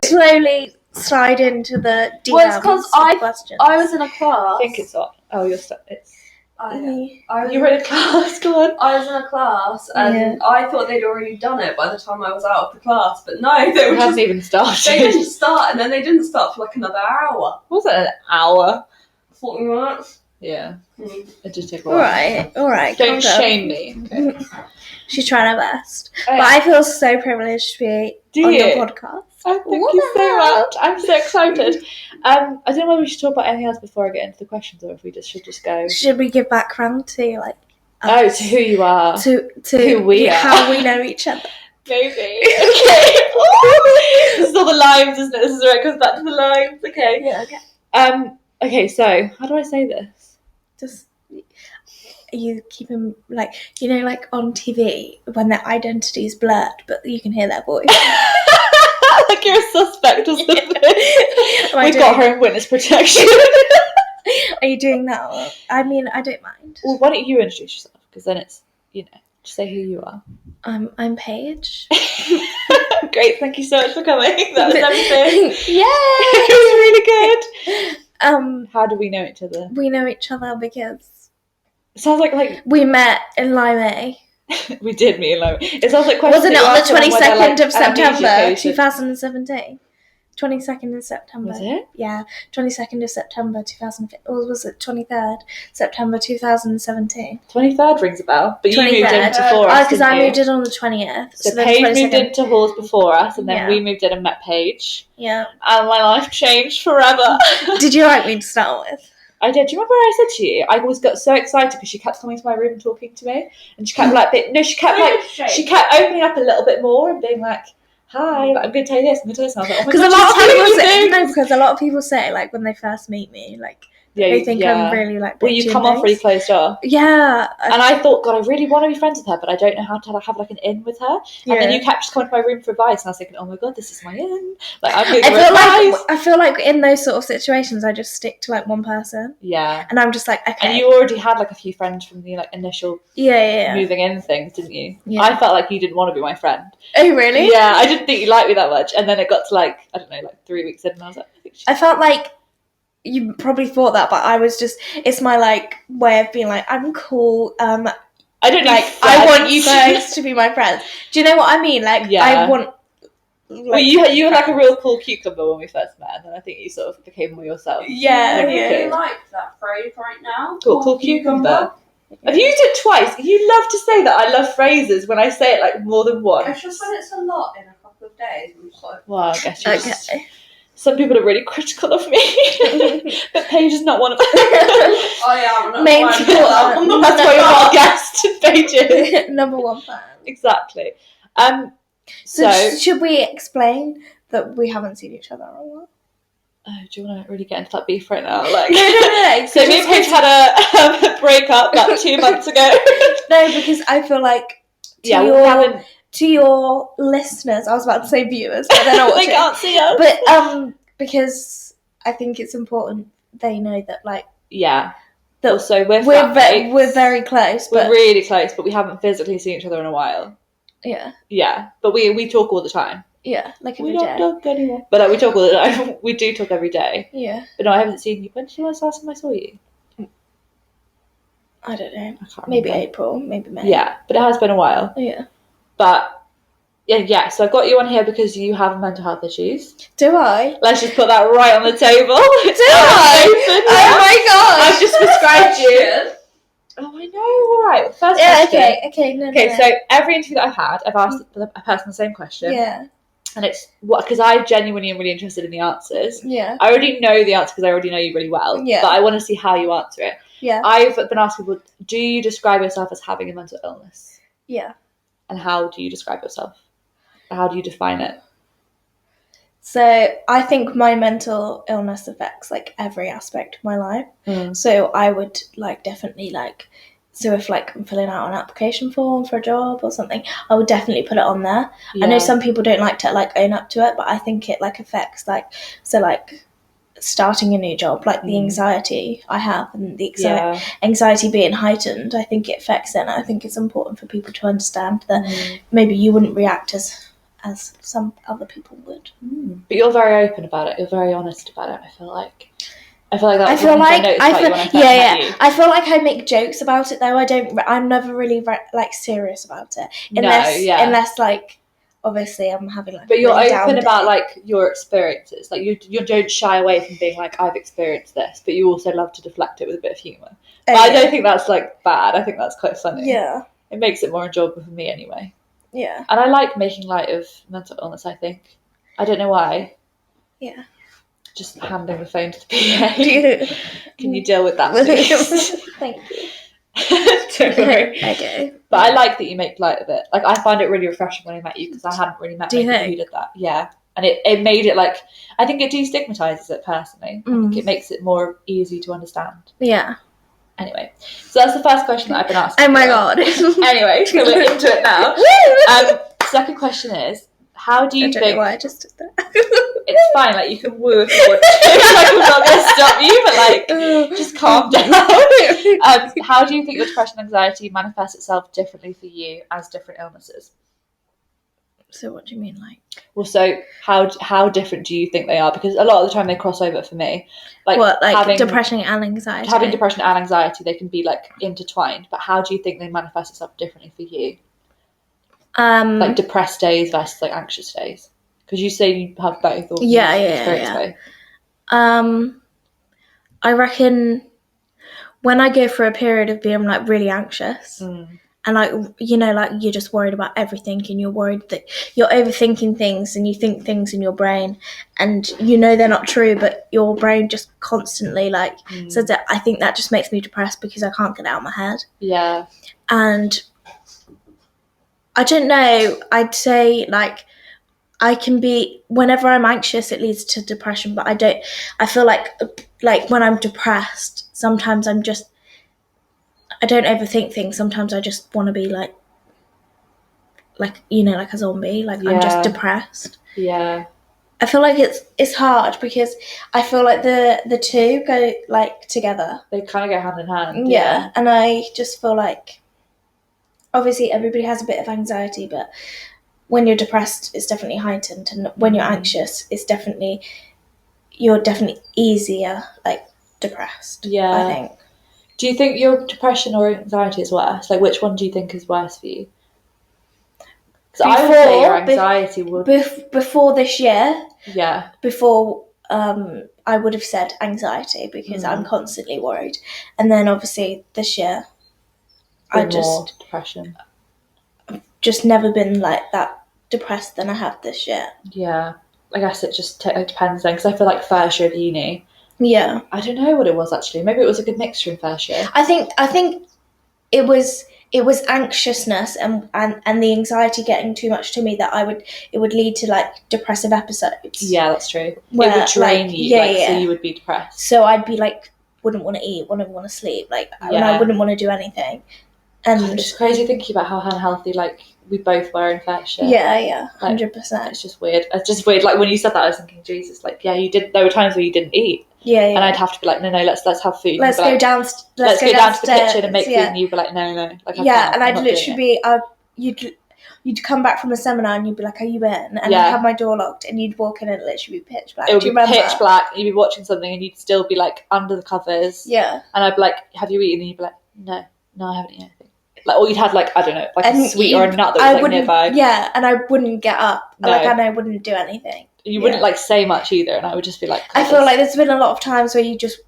slowly slide into the DMs. Well, it's because questions. I was in a class. I think it's on. Oh, you're stuck. It's. You were in a class, go on. I was in a class and I thought they'd already done it by the time I was out of the class, but no, they hadn't even started. They didn't start, and then they didn't start for like another hour. Was it an hour? 40 minutes. Yeah. It did take a while. All right. Don't shame me. Okay. She's trying her best. But I feel so privileged to be on your podcast. Oh, thank you so much. I'm so excited. I don't know whether we should talk about anything else before I get into the questions, or if we should just go. Should we give background to like? To who you are. To who we are. How we know each other. Maybe. Okay. This is all the lines, isn't it? This is where it comes back to the lines. Okay. Yeah. Okay. Okay. So how do I say this? Just. You keep them like like on TV when their identity is blurred, but you can hear their voice. Like you're a suspect or something. We've got her in witness protection. Are you doing that? I mean, I don't mind. Well, why don't you introduce yourself? Because then it's just say who you are. I'm Paige. Great, thank you so much for coming. That was everything. Yay! It was really good. How do we know each other? We know each other because it sounds like we met in Limeay. We did meet in Limeay. It sounds like questions. Wasn't it on the 22nd of September, 2017? 22nd of September. Was it? Yeah, 22nd of September 2015. Or was it 23rd September 2017? 23rd rings a bell, but 23rd. You moved in before us. Because I moved in on the 20th. So Paige moved into halls before us, and then we moved in and met Paige. Yeah. And my life changed forever. Did you like me to start with? I did. Do you remember what I said to you? I always got so excited because she kept coming to my room and talking to me, and she kept she kept opening up a little bit more and being like, "Hi, I'm going to tell you this. I'm going to tell you this." And I was like, "Oh my God, because a lot of people say like when they first meet me, like they think I'm really like. Well, you come off really closed off. Yeah. And I thought, God, I really want to be friends with her, but I don't know how to have like an in with her. And then you kept just coming to my room for advice, and I was thinking, oh my God, this is my in. Like I feel like in those sort of situations, I just stick to like one person. Yeah. And I'm just like, okay. And you already had like a few friends from the like initial moving in things, didn't you? Yeah. I felt like you didn't want to be my friend. Oh really? Yeah, I didn't think you liked me that much, and then it got to like I don't know, like 3 weeks in, and I was like, I felt like. You probably thought that, but I was just, it's my, like, way of being like, I'm cool, I don't like, I want you guys to be my friends. Do you know what I mean? Like, I want... Like, well, you were like a real cool cucumber when we first met, and then I think you sort of became more yourself. Yeah, I really like that phrase right now. Cool cucumber. I've used it twice. You love to say that. I love phrases when I say it, like, more than once. It's just when it's a lot in a couple of days. I'm just like... Well, I guess you're just... Some people are really critical of me, but Paige is not one of them. I am. That's why you're not a guest, Paige. Number one fan. Exactly. So should we explain that we haven't seen each other in a while? Oh, do you want to really get into that beef right now? Like, no. So me and Paige had a breakup about 2 months ago. No, because I feel like to your listeners, I was about to say viewers, but they're not watching. They can't see us. But because I think it's important they know that, like, that also we're very close. We're really close, but we haven't physically seen each other in a while. Yeah, but we talk all the time. Yeah, like every day. We don't talk anymore, but we talk all the time. We do talk every day. Yeah, but no, I haven't seen you. When did you last time I saw you? I don't know. Maybe April, maybe May. Yeah, but it has been a while. Yeah. But, yeah, so I got you on here because you have mental health issues. Do I? Let's just put that right on the table. Do I? Oh my gosh. I've just prescribed you. Oh, I know. All right. First question. Okay. No. So every interview that I've had, I've asked a person the same question. Yeah. And it's because I genuinely am really interested in the answers. Yeah. I already know the answer because I already know you really well. Yeah. But I want to see how you answer it. Yeah. I've been asking people, do you describe yourself as having a mental illness? Yeah. And how do you describe yourself? How do you define it? So I think my mental illness affects like every aspect of my life. So I would definitely so if I'm filling out an application form for a job or something, I would definitely put it on there. Yeah. I know some people don't like to own up to it, but I think it affects starting a new job, the anxiety I have and the anxiety being heightened. I think it affects it, and I think it's important for people to understand that maybe you wouldn't react as as some other people would. But you're very open about it. You're very honest about it. I feel like that's I feel like I make jokes about it though. I'm never really like serious about it unless like obviously I'm having like. But you're really open about like your experiences. Like you don't shy away from being like, I've experienced this, but you also love to deflect it with a bit of humour. But I don't think that's like bad. I think that's quite funny. Yeah. It makes it more enjoyable for me anyway. Yeah. And I like making light of mental illness, I think. I don't know why. Yeah. Just handing the phone to the PA. Can you deal with that, please? Thank you. Don't worry. Okay. But I like that you make light of it. Like, I find it really refreshing when I met you because I hadn't really met anyone who did that. Yeah. And it made it like, I think it destigmatizes it personally. I think it makes it more easy to understand. Yeah. Anyway, so that's the first question that I've been asking. Oh my god. Anyway, so we're into it now. Second question is, how do you think... I don't know why I just did that. It's fine, like, you can woo if you want to. Like, I'm not going to stop you, but, like, just calm down. How do you think your depression and anxiety manifests itself differently for you as different illnesses? So what do you mean, like? Well, so how different do you think they are? Because a lot of the time they cross over for me. Like, having depression and anxiety? Having depression and anxiety, they can be, like, intertwined. But how do you think they manifest itself differently for you? Like depressed days versus like anxious days, because you say you have both. Or both. I reckon when I go through a period of being like really anxious and like, you know, like you're just worried about everything and you're worried that you're overthinking things and you think things in your brain and you know they're not true, but your brain just constantly like says that. I think that just makes me depressed because I can't get it out of my head. Yeah. And I don't know, I'd say like I can be, whenever I'm anxious it leads to depression, but I feel like when I'm depressed, sometimes I don't overthink things, sometimes I just want to be like you know, like a zombie, like I'm just depressed. Yeah. I feel like it's hard because I feel like the two go like together. They kind of go hand in hand. Yeah, and I just feel like obviously everybody has a bit of anxiety, but when you're depressed it's definitely heightened, and when you're anxious you're definitely easier like depressed. I think. Do you think your depression or anxiety is worse? Like, which one do you think is worse for you? Because I would say your anxiety would... Before this year, before I would have said anxiety because I'm constantly worried, and then obviously this year more depression. I've just never been like that depressed than I have this year. Yeah, I guess it just depends then, because I feel like first year of uni, I don't know what it was actually. Maybe it was a good mixture in first year. I think it was anxiousness and the anxiety getting too much to me that it would lead to like depressive episodes. Yeah, that's true. Where, it would drain you, so you would be depressed. So I'd be like, wouldn't want to eat, wouldn't want to sleep, like and I wouldn't want to do anything. And God, it's crazy thinking about how unhealthy like we both were in first year. Yeah, 100%. It's just weird. It's just weird. Like when you said that, I was thinking, Jesus, like you did. There were times where you didn't eat. Yeah. And I'd have to be like, no, let's have food. Let's go down. Let's go down to the kitchen and make food. And you'd be like, no. Like, and I'd literally be, you'd come back from the seminar and you'd be like, are you in? And I'd have my door locked and you'd walk in and it'd literally be pitch black. It would be pitch black. You'd be watching something and you'd still be like under the covers. Yeah. And I'd be like, have you eaten? And you'd be like, no, I haven't eaten anything. Like, or you'd had like, I don't know, like a sweet or a nut that was like nearby. Yeah, and I wouldn't get up. No. Like, and I wouldn't do anything. You wouldn't like say much either, and I would just be like... I feel like there's been a lot of times where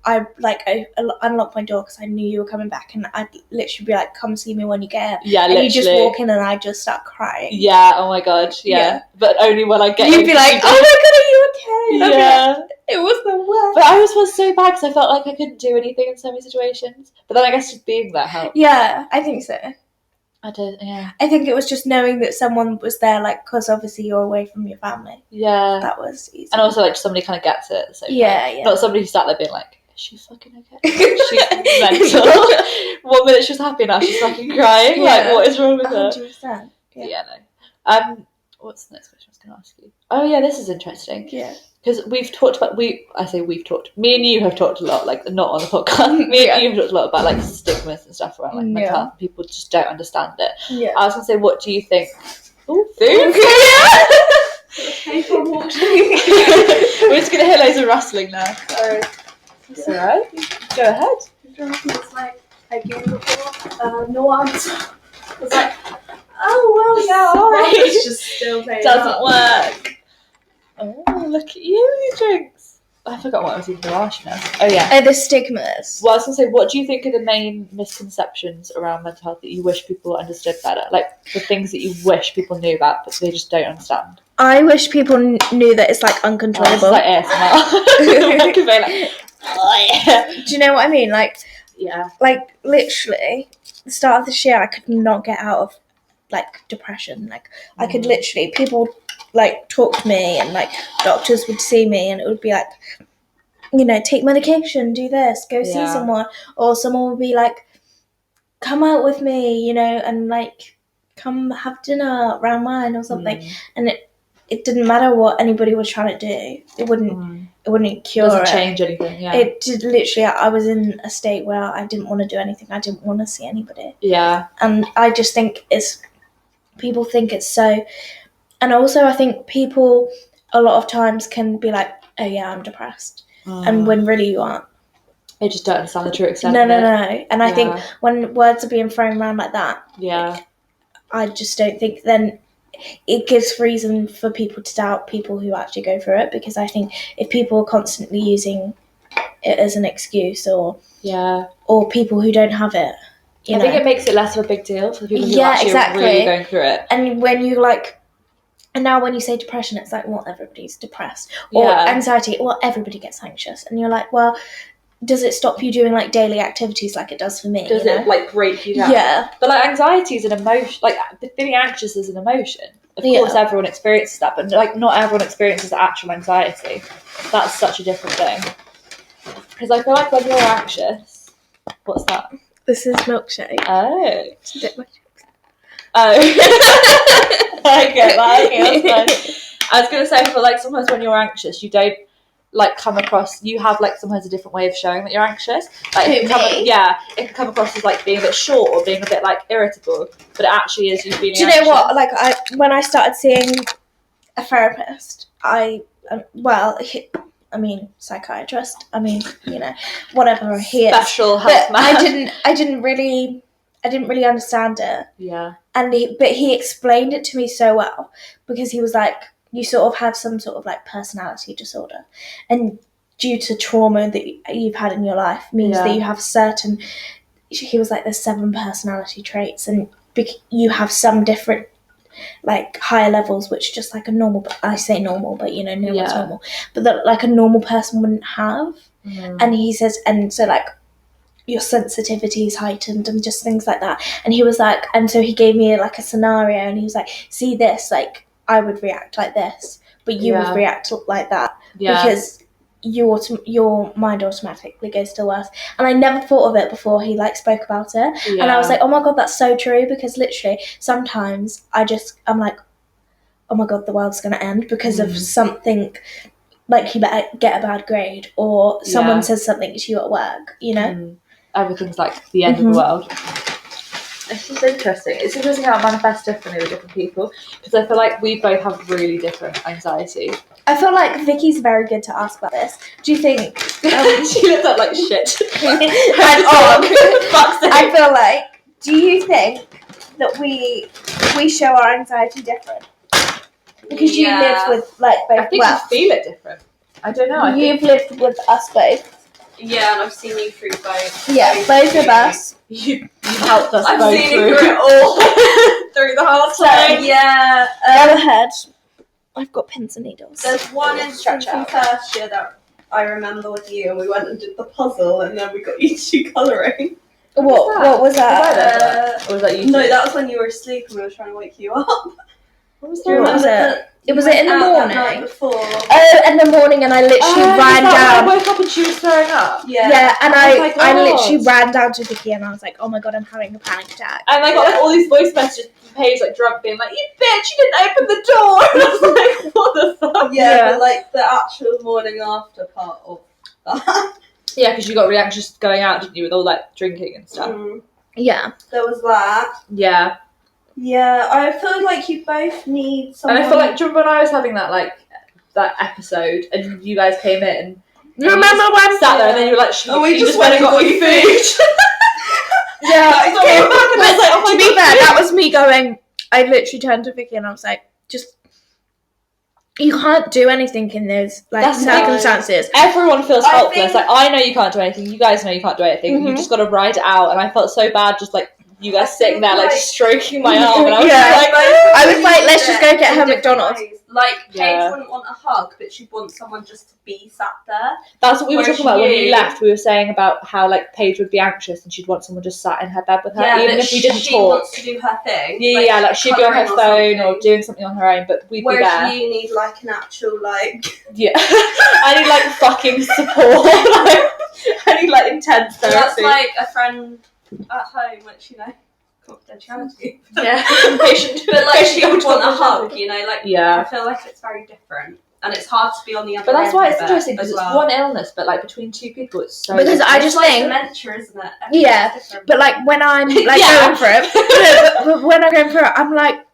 I unlocked my door because I knew you were coming back, and I'd literally be like, come see me when you get here. Yeah, and literally. You just walk in and I just start crying. Yeah, oh my God, yeah. But only when I get You'd be like, oh my God, are you okay? Yeah. It was the worst. But I always felt so bad because I felt like I couldn't do anything in so many situations. But then I guess just being there helped. Yeah, I think so. I did, yeah. I think it was just knowing that someone was there, like, because obviously you're away from your family. Yeah. That was easy. And also, like, somebody kind of gets it. So yeah. Not somebody who sat there being like, is she fucking okay? She's mental. 1 minute she's happy, now she's fucking crying. Yeah. Like, what is wrong with her? 100%. Yeah, no. What's the next question I was going to ask you? Oh, yeah, this is interesting. Yeah. Because we've talked about, me and you have talked a lot, like, not on the podcast, me and you have talked a lot about, like, stigmas and stuff around, like, mental health. People just don't understand it. Yeah. I was going to say, what do you think Oh, food. Paper water. We're just gonna hear loads of rustling now. Sorry. That's alright. Go ahead. It's like I gave before. No answer. It's like, oh well, yeah, alright. It's just still playing. Doesn't work. Oh, look at you, drinks. I forgot what I was even going to ask you now. Oh yeah. The stigmas. Well, I was going to say, what do you think are the main misconceptions around mental health that you wish people understood better? Like the things that you wish people knew about, but they just don't understand. I wish people knew that it's like uncontrollable. Oh, it's like ASMR. Like, oh, yeah. Do you know what I mean? Like, yeah. Like literally, the start of this year, I could not get out of like depression. Like I could literally, people like talk to me, and like doctors would see me, and it would be like, you know, take medication, do this, go see someone, or someone would be like, come out with me, you know, and like come have dinner around mine or something, and it didn't matter what anybody was trying to do, it wouldn't cure it. Doesn't change anything. Yeah, it did. Literally, I was in a state where I didn't want to do anything. I didn't want to see anybody. Yeah, and I just think people think it's so. And also, I think people a lot of times can be like, oh yeah, I'm depressed. And when really you aren't. They just don't understand the true extent No. of it. And I think when words are being thrown around like that, I just don't think then it gives reason for people to doubt people who actually go through it, because I think if people are constantly using it as an excuse or people who don't have it, I think it makes it less of a big deal for the people who actually really going through it. And when you like, and now when you say depression, it's like, well, everybody's depressed. Or anxiety, well, everybody gets anxious. And you're like, well, does it stop you doing like daily activities like it does for me? Does it like break you down? Yeah. But like anxiety is an emotion, like feeling anxious is an emotion. Of course everyone experiences that, but like not everyone experiences actual anxiety. That's such a different thing. Because I feel like when you're anxious, what's that? This is milkshake. Oh. To dip my chips. Oh. I get that. Okay, that's fine. I was going to say, for like sometimes when you're anxious, you don't like come across, you have like sometimes a different way of showing that you're anxious. Like it can come across as like being a bit short or being a bit like irritable, but it actually is you feeling anxious. Do you know what? Like when I started seeing a therapist, psychiatrist. I mean, you know, whatever he is. Special health man. I didn't really understand it. Yeah. But he explained it to me so well, because he was like, you sort of have some sort of like personality disorder, and due to trauma that you've had in your life means that you have certain. He was like, there's 7 personality traits, and you have some different like higher levels, which just like a normal, I say normal, but you know, no one's normal, but that like a normal person wouldn't have. And he says, and so like your sensitivity is heightened and just things like that. And he was like, and so he gave me like a scenario, and he was like, see this, like I would react like this, but you would react like that, because your mind automatically goes to the worst. And I never thought of it before he like spoke about it, and I was like, oh my god, that's so true, because literally sometimes I'm like, oh my god, the world's gonna end because of something, like you better get a bad grade, or someone says something to you at work, you know. Everything's like the end of the world. It's just interesting. It's interesting how it manifests differently with different people, because I feel like we both have really different anxiety. I feel like Vicky's very good to ask about this. Do you think... she looked up like shit. I feel like... Do you think that we show our anxiety different? Because you live with like both... I think you feel it different. I don't know. You've lived with us both. Yeah, and I've seen you through both. Yeah, both of us. You helped us I've both seen through. you through it all. Through the hard time. Yeah. Go ahead. I've got pins and needles. There's one instance from first year that I remember with you, and we went and did the puzzle, and then we got you two colouring. What was that? Or was that you? No, that was when you were asleep and we were trying to wake you up. What was it? Was it in the morning? Night before. Oh, in the morning, and I literally ran down. I woke up and she was throwing up. Yeah, and I literally ran down to Vikki, and I was like, oh my god, I'm having a panic attack. And I got like all these voice messages from Paige, like drunk, being like, you bitch, you didn't open the door. And I was like, what the fuck? Yeah, but like the actual morning after part of that. Yeah, because you got really anxious going out, didn't you, with all like drinking and stuff. Yeah. There was that. Yeah. Yeah, I feel like you both need someone. And I feel like, do you remember when I was having that episode and you guys came in? You remember when sat there and then you were like, we just went and got you food. Yeah, I came back and I was like, oh to be fair, that was me going, I literally turned to Vikki and I was like, just, you can't do anything in those circumstances. Everyone feels helpless. Like, I know you can't do anything. You guys know you can't do anything. You just got to ride it out. And I felt so bad just like you guys sitting there like stroking my arm. And I was like, let's just go get her McDonald's. Like, Paige wouldn't want a hug, but she'd want someone just to be sat there. That's what we were talking about when we left. We were saying about how like Paige would be anxious and she'd want someone just sat in her bed with her, even if we didn't talk. She wants to do her thing. Yeah, like she'd be on her phone or doing something on her own, but we'd be there. Whereas you need like an actual like. Yeah, I need like fucking support. I need like intense therapy. That's like a friend at home, which confidentiality. Yeah, but like she would want a hug, like yeah. I feel like it's very different, and it's hard to be on the other. But that's end why it's of interesting because as it's well. one illness, but like between two people, it's so. Because I just like think dementia, isn't it? Yeah, but like when I'm like going for it, but when I'm going through it, I'm like,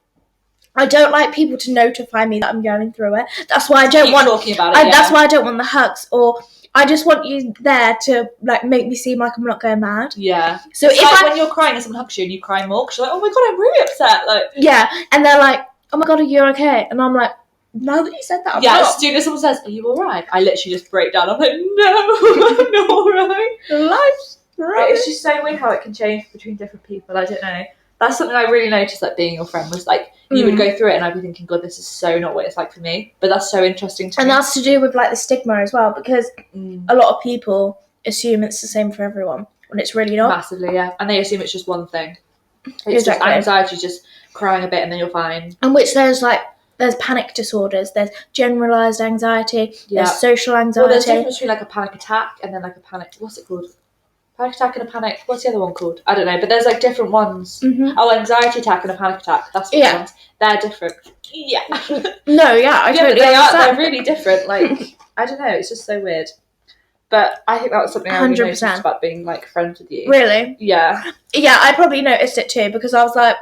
I don't like people to notify me that I'm going through it. That's why I don't want talking about it. That's why I don't want the hugs, or I just want you there to like make me seem like I'm not going mad. Yeah. So it's like when you're crying and someone hugs you and you cry more because you're like, oh my god, I'm really upset. Like yeah, and they're like, oh my god, are you okay? And I'm like, now that you said that, I'm not. As soon as someone says, are you alright? I literally just break down. I'm like, no, I'm not alright. Life's right. It's just so weird how it can change between different people. I don't know. That's something I really noticed, like being your friend was like you would go through it and I'd be thinking, God, this is so not what it's like for me. But that's so interesting to me. And that's to do with like the stigma as well, because a lot of people assume it's the same for everyone when it's really not. Massively, yeah. And they assume it's just one thing. It's just anxiety, just crying a bit and then you're fine. And which there's panic disorders, there's generalised anxiety, there's social anxiety. Well, there's a difference between like a panic attack and then like a panic, what's it called? Panic attack and a panic, what's the other one called? I don't know, but there's like different ones. Oh, anxiety attack and a panic attack, that's what ones. They're different. Yeah. No, yeah, I totally understand. They're really different, like, I don't know, it's just so weird. But I think that was something I really noticed about being like friends with you. Really? Yeah. Yeah, I probably noticed it too, because I was like...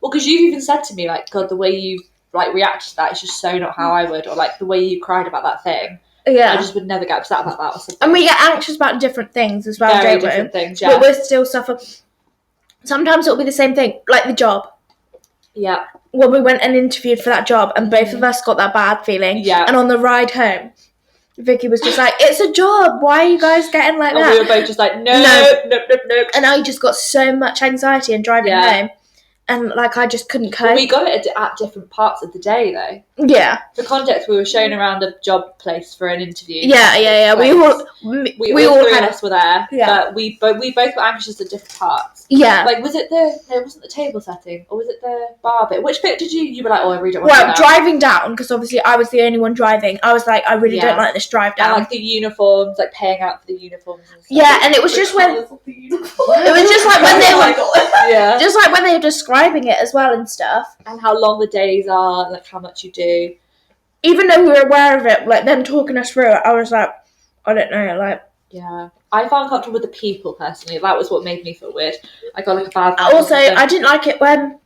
Well, because you've even said to me, like, God, the way you like reacted to that is just so not how I would, or like the way you cried about that thing. Yeah. I just would never get upset about that or something. And we get anxious about different things as well, Very different things, yeah. But we still suffer. Sometimes it'll be the same thing, like the job. Yeah. When we went and interviewed for that job and both of us got that bad feeling. Yeah. And on the ride home, Vikki was just like, it's a job, why are you guys getting like that? And we were both just like, nope. And I just got so much anxiety and driving home. And like I just couldn't cope. But we got it at different parts of the day though. Yeah. For context, we were shown around a job place for an interview. Yeah. We all three of us were there. Yeah. But we both were anxious at different parts. Yeah. Like was it wasn't the table setting or was it the bar bit? Which bit did you were like, oh, I really don't want to do that. Driving down, because obviously I was the only one driving. I was like, I really don't like this drive down. And like the uniforms, like paying out for the uniforms and stuff. Yeah, and it was just when it was just like when they were just like when they were describing it as well and stuff. And how long the days are, like how much you do. Even though we were aware of it, like them talking us through it, I was like, I don't know, like. Yeah, I found comfortable with the people personally. That was what made me feel weird. I got like a bad. Also, I didn't like it when,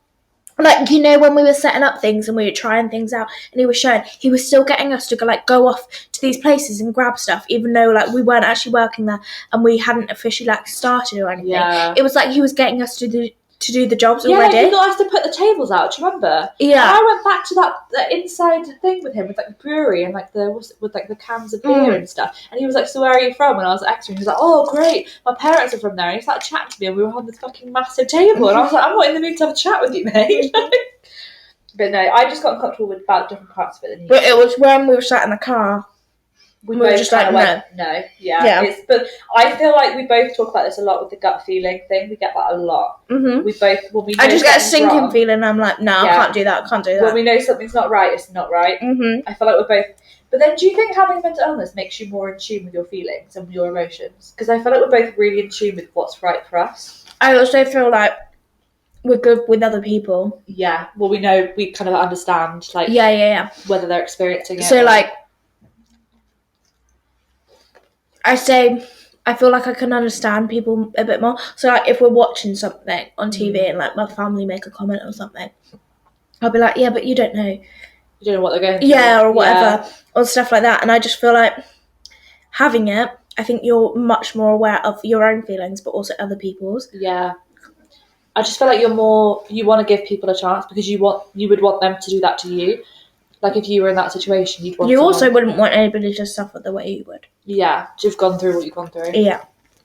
like, when we were setting up things and we were trying things out, and he was still getting us to go off to these places and grab stuff, even though like we weren't actually working there and we hadn't officially like started or anything. Yeah. It was like he was getting us to do the jobs already. Yeah, he got us to put the tables out. Do you remember? Yeah. And I went back to that inside thing with him with like the brewery and like the cans of beer and stuff. And he was like, "So where are you from?" And I was like, "Exeter." And he was like, "Oh, great, my parents are from there." And he started chatting to me, and we were on this fucking massive table. And I was like, "I'm not in the mood to have a chat with you, mate." But no, I just got uncomfortable with about different parts of it. But it was when we were sat in the car. We were just like, no. Yeah. But I feel like we both talk about this a lot with the gut feeling thing. We get that a lot. Mm-hmm. We both, when we know I just get a sinking feeling. I'm like, no, I can't do that. When we know something's not right, it's not right. Mm-hmm. I feel like we're both. But then, do you think having mental illness makes you more in tune with your feelings and your emotions? Because I feel like we're both really in tune with what's right for us. I also feel like we're good with other people. Yeah. Well, we know, we kind of understand, like, whether they're experiencing it. So, like, I say I feel like I can understand people a bit more. So like if we're watching something on TV and like my family make a comment or something, I'll be like, yeah, but you don't know. You don't know what they're going through. Yeah, or whatever, or stuff like that. And I just feel like having it, I think you're much more aware of your own feelings, but also other people's. Yeah. I just feel like you want to give people a chance because you would want them to do that to you. Like if you were in that situation, you'd want. You also wouldn't want anybody to suffer the way you would. Yeah, you've gone through what you've gone through. Yeah,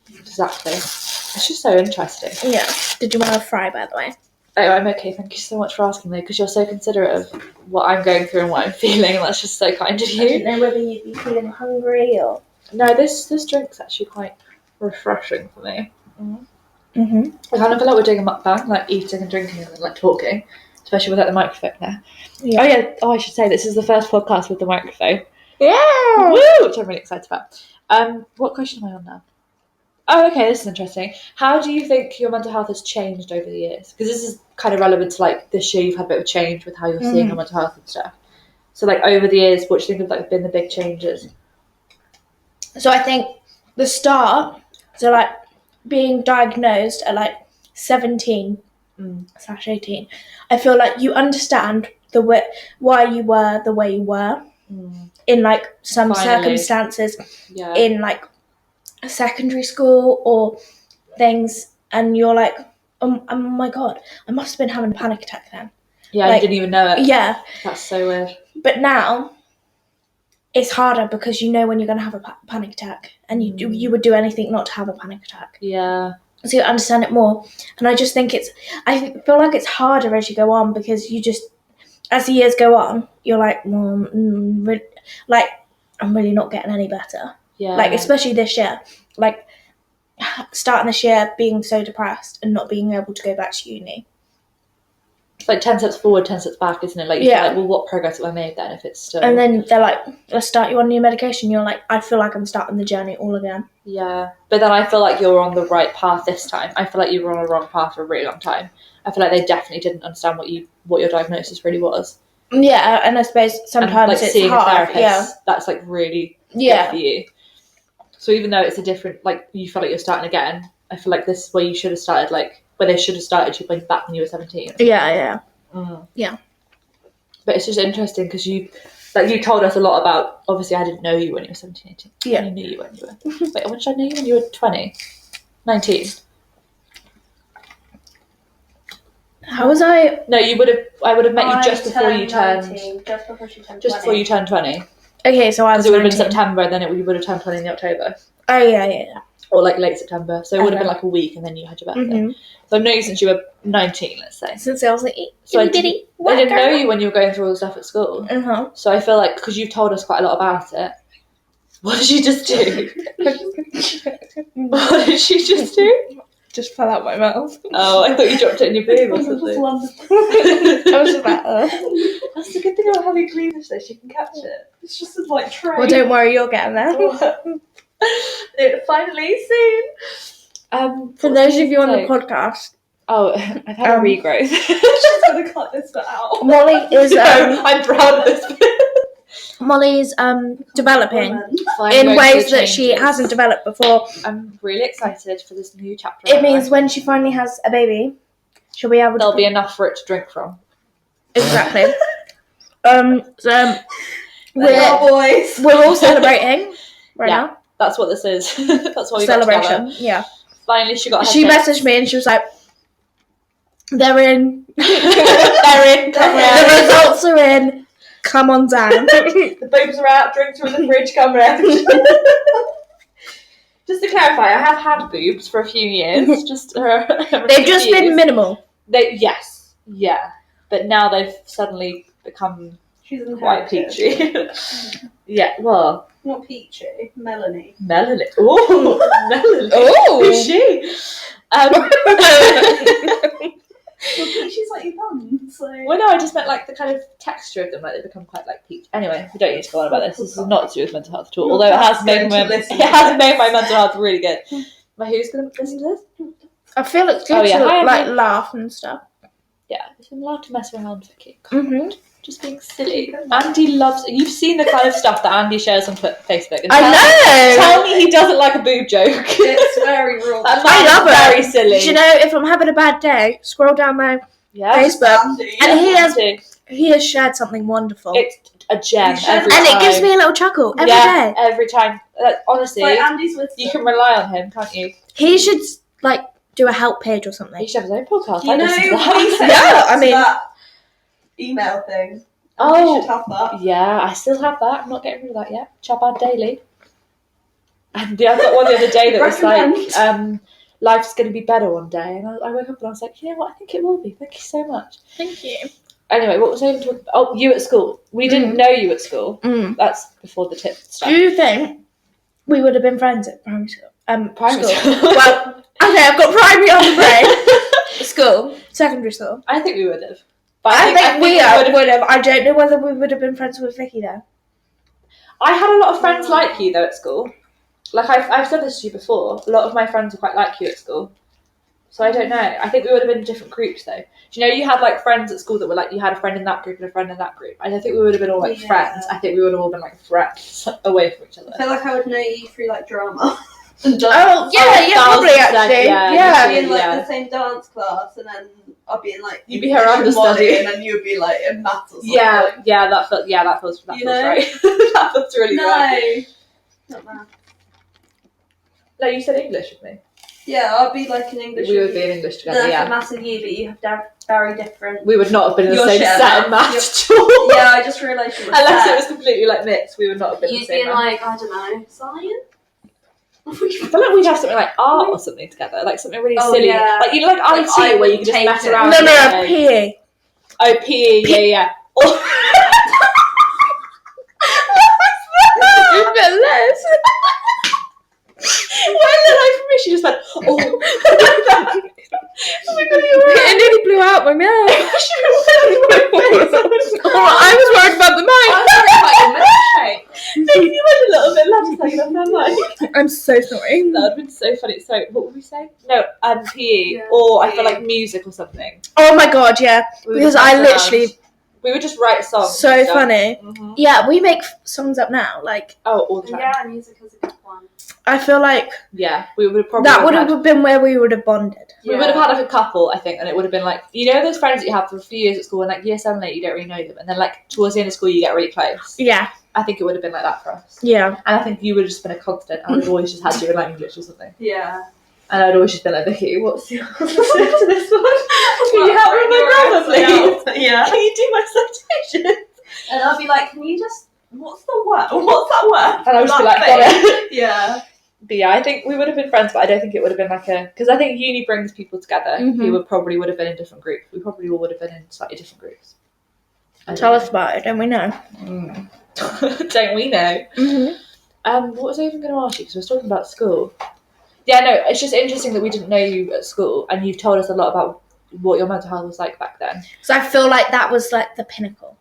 exactly. It's just so interesting. Yeah. Did you want to fry, by the way? Oh, I'm okay. Thank you so much for asking, though, because you're so considerate of what I'm going through and what I'm feeling, and that's just so kind of you. I didn't know whether you'd be feeling hungry or. No, this drink's actually quite refreshing for me. Mm-hmm. I kind of feel like we're doing a mukbang, like eating and drinking and then like talking, especially with like the microphone there. Yeah. Oh yeah. Oh, I should say this is the first podcast with the microphone. Yeah. Woo! Which I'm really excited about. What question am I on now? Oh, okay. This is interesting. How do you think your mental health has changed over the years? Because this is kind of relevant to like this year. You've had a bit of change with how you're seeing your mental health and stuff. So like over the years, what do you think have like been the big changes? So I think the start. So like being diagnosed at like 17/18, I feel like you understand the way why you were the way you were in like some circumstances in like secondary school or things, and you're like, oh my god, I must have been having a panic attack then. Yeah, like, you didn't even know it. Yeah, that's so weird. But now it's harder because you know when you're going to have a panic attack, and you would do anything not to have a panic attack. Yeah. So you understand it more, and I just think I feel like it's harder as you go on because you just, as the years go on, you're like, like I'm really not getting any better. Yeah. Like especially this year, like starting this year being so depressed and not being able to go back to uni. It's like 10 steps forward, 10 steps back, isn't it? Like, you're like, well, what progress have I made then if it's still... And then they're like, let's start you on new medication. You're like, I feel like I'm starting the journey all again. Yeah. But then I feel like you're on the right path this time. I feel like you were on a wrong path for a really long time. I feel like they definitely didn't understand what your diagnosis really was. Yeah, and I suppose sometimes and, like, it's seeing hard. A therapist, yeah. That's like really good for you. So even though it's a different, like, you feel like you're starting again, I feel like this is where you should have started, like, where they should have started you back when you were 17. Yeah. Yeah. But it's just interesting because you told us a lot about, obviously I didn't know you when you were 17, 18. Yeah. I knew you when you were... Wait, when did I know you? When you were 20? 19? How was I... No, I would have met you just before you turned... 19, just before she turned 20. Just before you turned 20. Okay, so I was 19. Because it would have been September and then you would have turned 20 in October. Oh, yeah. Or like late September. So it would have been like a week and then you had your birthday. Mm-hmm. So I've known you since you were 19, let's say. Since I was like, so I didn't know you when you were going through all the stuff at school. Uh-huh. So I feel like, because you've told us quite a lot about it. What did you just do? What did she just do? Just fell out my mouth. Oh, I thought you dropped it in your boob or something. I was just like, That's the good thing about having cleavage though, she can catch it. It's just a like tray. Well, don't worry, you're getting there. Finally, soon. For those of you on the podcast. Oh, I've had a regrowth. She's going to cut this bit out. Molly is... I'm proud of this bit. Molly's developing in ways that she hasn't developed before. I'm really excited for this new chapter. It means when she finally has a baby, she'll be able to... There'll be enough for it to drink from. Exactly. So we're all celebrating now. That's what this is. That's what we celebration. Got yeah. Finally, she got her She tits. messaged me and she was like, "They're in. They're in. The results are in. Come on down. The boobs are out. Drinks are in the fridge. Come round." Just to clarify, I have had boobs for a few years. They've just been minimal. But now they've suddenly become quite peachy. Yeah, well, not peachy, Melanie. Ooh, Melanie. Oh, who's she? She's like your bum, so... Well, no, I just meant like the kind of texture of them, like they become quite like peach. Anyway, we don't need to go on about this. This is not to do with mental health at all. Although it has made my mental health really good. But who's going to listen to this? I feel it's good to like laugh and stuff. Yeah, I'm allowed to mess around, Vikki. Mhm. Just being silly. Andy loves. You've seen the kind of stuff that Andy shares on Facebook. And I know. Tell me he doesn't like a boob joke. It's very real. I love it. Very silly. Do you know, if I'm having a bad day, scroll down my Facebook, Andy, and he has shared something wonderful. It's a gem every and time. It gives me a little chuckle every day. Every time. Honestly, like Andy's with you can rely on him, can't you? He should do a help page or something. He should have his own podcast. You know, that. yeah, I mean that email thing. Oh, you should have that. Yeah, I still have that. I'm not getting rid of that yet. Chabad Daily. And I got one the other day that was like, life's going to be better one day. And I woke up and I was like, you know what? I think it will be. Thank you so much. Thank you. Anyway, what was I even talking about? Oh, you at school. We didn't know you at school. That's before the tip stuff. Do you think we would have been friends at primary school? Primary school. school. Well, okay, I've got primary on the brain. School. Secondary school. I think we would have. But I think we would have. I don't know whether we would have been friends with Vikki though. I had a lot of friends like you though at school. Like I've said this to you before. A lot of my friends were quite like you at school. So I don't know. I think we would have been in different groups though. Do you know you had like friends at school that were like you had a friend in that group and a friend in that group? I don't think we would have been all like friends. I think we would have all been like friends away from each other. I feel like I would know you through like drama. Oh yeah, probably actually. Yeah. You'd be in like the same dance class, and then I'd be in like you'd be her understudy, and then you'd be like in maths or something. Yeah, that feels right. That feels really right. Not math. No, you said English with me. Yeah, I'd be like in English. We would be in English together. Yeah, maths and you, but you have very different. We would not have been in the same set of maths at all. Yeah, I just realised you were unless it was completely like mixed, we would not have been in the same. You'd be in like I don't know, science. I feel like we'd have something like art or something together, like something really silly. Yeah. Like you know, like IT where you can just mess around. No, PE. Oh, PE, yeah. A bit less. Why did I from me? She just went, oh. Like that. Oh my god, you were right. It nearly blew out my mouth. I was worried about the mic. I was worried about your milkshake. No, can you imagine a little bit left taking off that mic? I'm so sorry. That would have been so funny. So, what would we say? No, PE, or I feel like music or something. Oh my god, yeah. Because I literally... We would just write songs. So funny. Mm-hmm. Yeah, we make songs up now. Like all the time. Yeah, music is a good one. I feel like we would probably that would have been where we would have bonded. We would have had like a couple, I think, and it would have been like those friends that you have for a few years at school, and like year 7, 8, you don't really know them, and then like towards the end of school you get really close. Yeah. I think it would have been like that for us. Yeah. And I think you would have just been a constant, and I'd always just had you in like English or something. Yeah. And I'd always just been like, Vikki, what's your answer to this one? Can you help me with my grammar, please? Yeah. Can you do my citation? And I'll be like, can you just, what's the word? What's that word? And I would just be like, got it. Yeah. But yeah, I think we would have been friends, but I don't think it would have been like because I think uni brings people together who probably would have been in different groups. We probably all would have been in slightly different groups. Tell us about it, don't we know? Don't we know? Mm-hmm. What was I even going to ask you? Because we were talking about school. Yeah, no, it's just interesting that we didn't know you at school, and you've told us a lot about what your mental health was like back then. So I feel like that was like the pinnacle.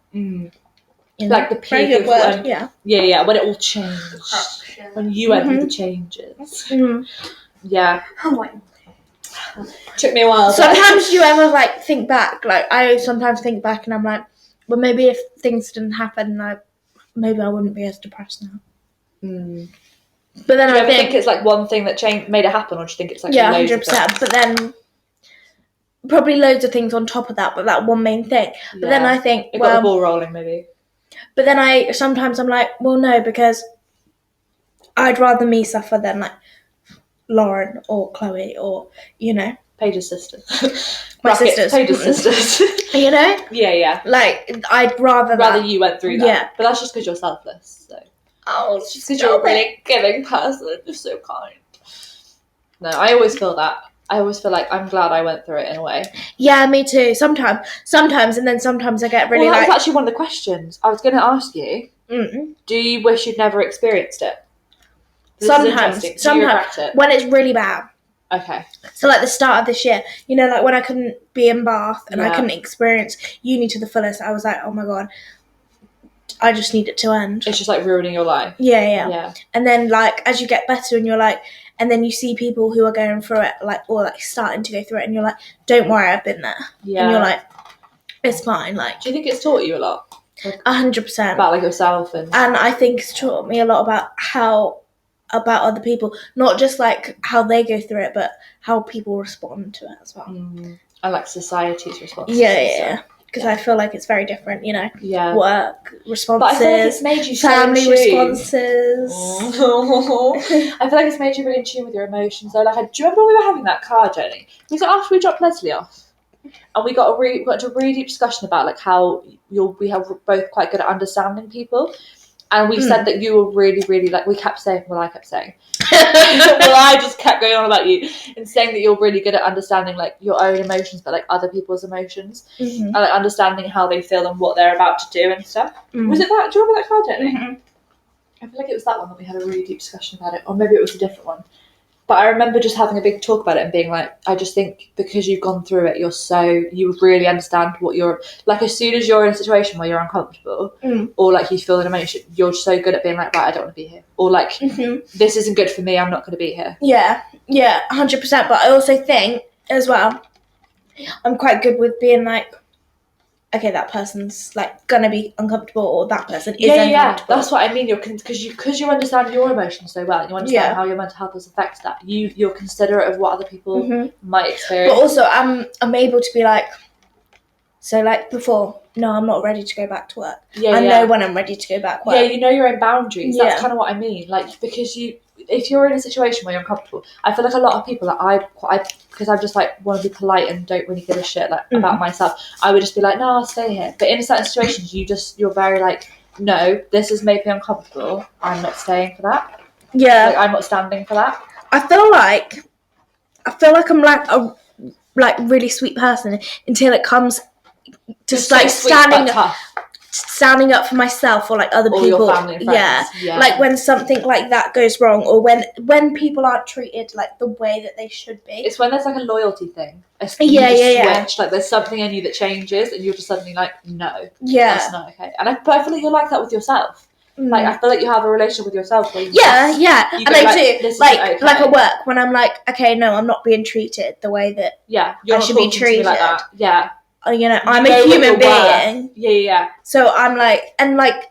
Like the peak of when, yeah, when it all changed. When you went through the changes. Yeah. Oh my. Took me a while. Sometimes you ever like think back, like I sometimes think back and I'm like, well maybe if things didn't happen, maybe I wouldn't be as depressed now. But then do you ever think it's like one thing that made it happen, or do you think it's like 100%? But then probably loads of things on top of that, but that one main thing. But then I think it got the ball rolling, maybe. But then I'm like, well, no, because I'd rather me suffer than like Lauren or Chloe or Paige's sisters. My sisters. Paige's sisters. Yeah. Like I'd rather you went through that. Yeah. But that's just because you're selfless. So. Oh, it's just because you're a really giving person. You're so kind. No, I always feel that. I always feel like I'm glad I went through it in a way. Yeah, me too. Sometimes, and then sometimes I get really that was actually one of the questions I was going to ask you. Mm-mm. Do you wish you'd never experienced it? Sometimes when it's really bad. Okay. So like the start of this year, like when I couldn't be in Bath and I couldn't experience uni to the fullest, I was like, oh my god, I just need it to end. It's just like ruining your life. Yeah. And then like as you get better and you're like, and then you see people who are going through it like, or like starting to go through it, and you're like, don't worry, I've been there. Yeah. And you're like, it's fine. Like, do you think it's taught you a lot? 100%. About like yourself and I think it's taught me a lot about other people, not just like how they go through it, but how people respond to it as well. And like society's response. Yeah. Because I feel like it's very different, you know. Yeah. Work responses, but I feel like it's made you family responses. I feel like it's made you really in tune with your emotions. So like, do you remember when we were having that car journey? Because after we dropped Leslie off, and we got into a really deep discussion about like how we have both quite good at understanding people. And we said that you were really, really, like, we kept saying, well, I kept saying. Well, I just kept going on about you and saying that you're really good at understanding, like, your own emotions, but, like, other people's emotions. And, like, understanding how they feel and what they're about to do and stuff. Was it that? Do you remember that card journey? I feel like it was that one that we had a really deep discussion about it. Or maybe it was a different one. But I remember just having a big talk about it and being like, I just think because you've gone through it, you really understand what you're, like as soon as you're in a situation where you're uncomfortable or like you feel an emotion, you're so good at being like, right, I don't want to be here. Or like, this isn't good for me, I'm not going to be here. Yeah, 100%. But I also think as well, I'm quite good with being like, okay, that person's like gonna be uncomfortable, or that person is uncomfortable. Yeah, that's what I mean. Because you understand your emotions so well, and you understand how your mental health has affected that. You're considerate of what other people might experience. But also, I'm able to be like, so like before, no, I'm not ready to go back to work. I know when I'm ready to go back to work. Yeah, you know your own boundaries. That's kind of what I mean. Like because if you're in a situation where you're uncomfortable, I feel like a lot of people that I because I just like want to be polite and don't really give a shit like about myself, I would just be like, no, I'll stay here. But in certain situations, you're very like, no, this has made me uncomfortable. I'm not staying for that. Yeah, like, I'm not standing for that. I feel like I'm like a really sweet person until it comes to like standing up for myself or like other people, your family and friends. Yeah, like when something like that goes wrong, or when people aren't treated like the way that they should be. It's when there's like a loyalty thing. Switch, like there's something in you that changes, and you're just suddenly like, no, that's not okay. And I feel like you're like that with yourself. Like I feel like you have a relationship with yourself where you and I do like at work when I'm like, okay, no, I'm not being treated the way that you're I should be treated like that. Yeah. You know, I'm a human being. Yeah. So I'm like, and like,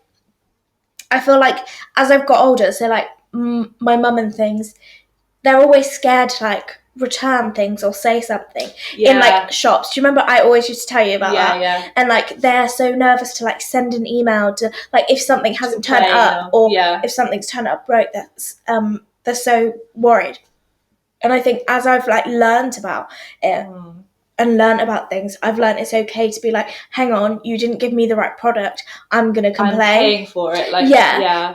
I feel like as I've got older, so like my mum and things, they're always scared to like return things or say something in like shops. Do you remember I always used to tell you about that? Yeah. And like they're so nervous to like send an email to like if something hasn't turned up or if something's turned up broke, that's they're so worried. And I think as I've like learned about it. And learn about things, I've learned it's okay to be like, hang on, you didn't give me the right product, I'm gonna complain. I'm paying for it, like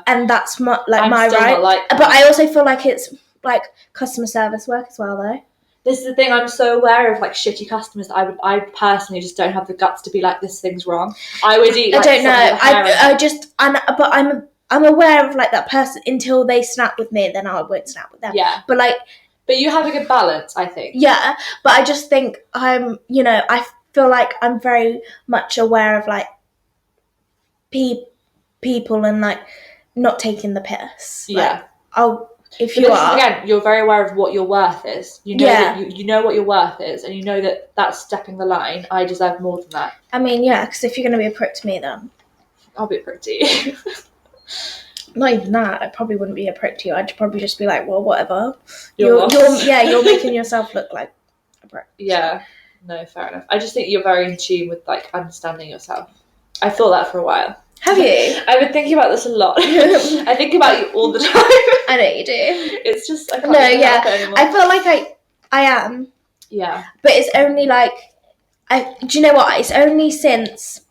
and that's my right. But I also feel like it's like customer service work as well, though. This is the thing, I'm so aware of like shitty customers that I personally just don't have the guts to be like, this thing's wrong. I would eat. Like, I don't know. But I'm aware of like that person until they snap with me, then I won't snap with them. Yeah. But like. But you have a good balance, I think. Yeah, but I just think I feel like I'm very much aware of like people and like not taking the piss. Yeah. Like, again, you're very aware of what your worth is. You know that you know what your worth is, and you know that that's stepping the line. I deserve more than that. I mean, yeah, because if you're going to be a prick to me, then I'll be a prick to you. Not even that. I probably wouldn't be a prick to you. I'd probably just be like, well, whatever. You're making yourself look like a prick. Yeah. No, fair enough. I just think you're very in tune with like understanding yourself. I thought that for a while. Have you? I've been thinking about this a lot. I think about you all the time. I know you do. It's just I can't help it anymore. I feel like I am. Yeah. But it's only like do you know what? It's only since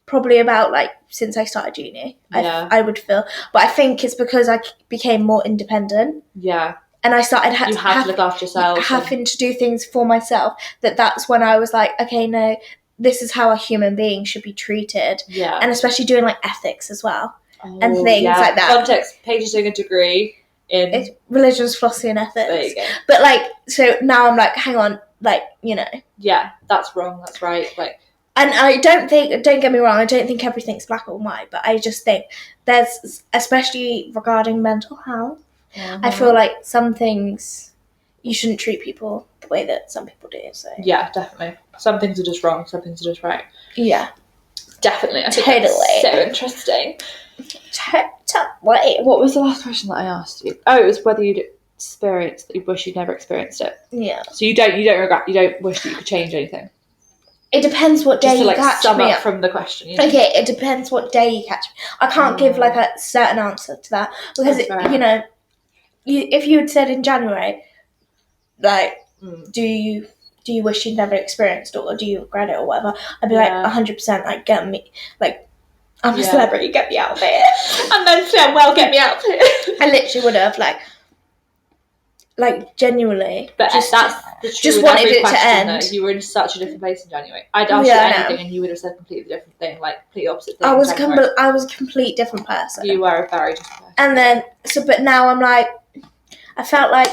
probably about like since I started uni, I would feel. But I think it's because I became more independent. Yeah. And I started to look after yourself. Having to do things for myself. That's when I was like, okay, no, this is how a human being should be treated. Yeah. And especially doing like ethics as well. And things like that. Context, Paige is doing a degree in religions, philosophy and ethics. There you go. But like, so now I'm like, hang on, like, you know. Yeah, that's wrong, that's right. Like And don't get me wrong, I don't think everything's black or white, but I just think there's, especially regarding mental health, I feel like some things you shouldn't treat people the way that some people do. So yeah, definitely. Some things are just wrong, some things are just right. Yeah. Definitely. I think Totally. that's so interesting. Totally. What was the last question that I asked you? Oh, it was whether you'd experienced that you wish you'd never experienced it. Yeah. So you don't regret, you don't wish that you could change anything. It depends what day Just to, like, you catch sum me up up. from the question. You know? Okay, it depends what day you catch me. I can't give like a certain answer to that because if you had said in January, like, do you wish you'd never experienced it, or do you regret it, or whatever? I'd be like 100%. Like, get me, like, I'm a celebrity. Get me out of here. And then say, well, get me out of here. I literally would have like genuinely, but just wanted it to end. Though. You were in such a different place in January. I'd asked you anything, and you would have said completely different thing, like completely opposite thing. I was a complete different person. You were a very different person. And then but now I'm like, I felt like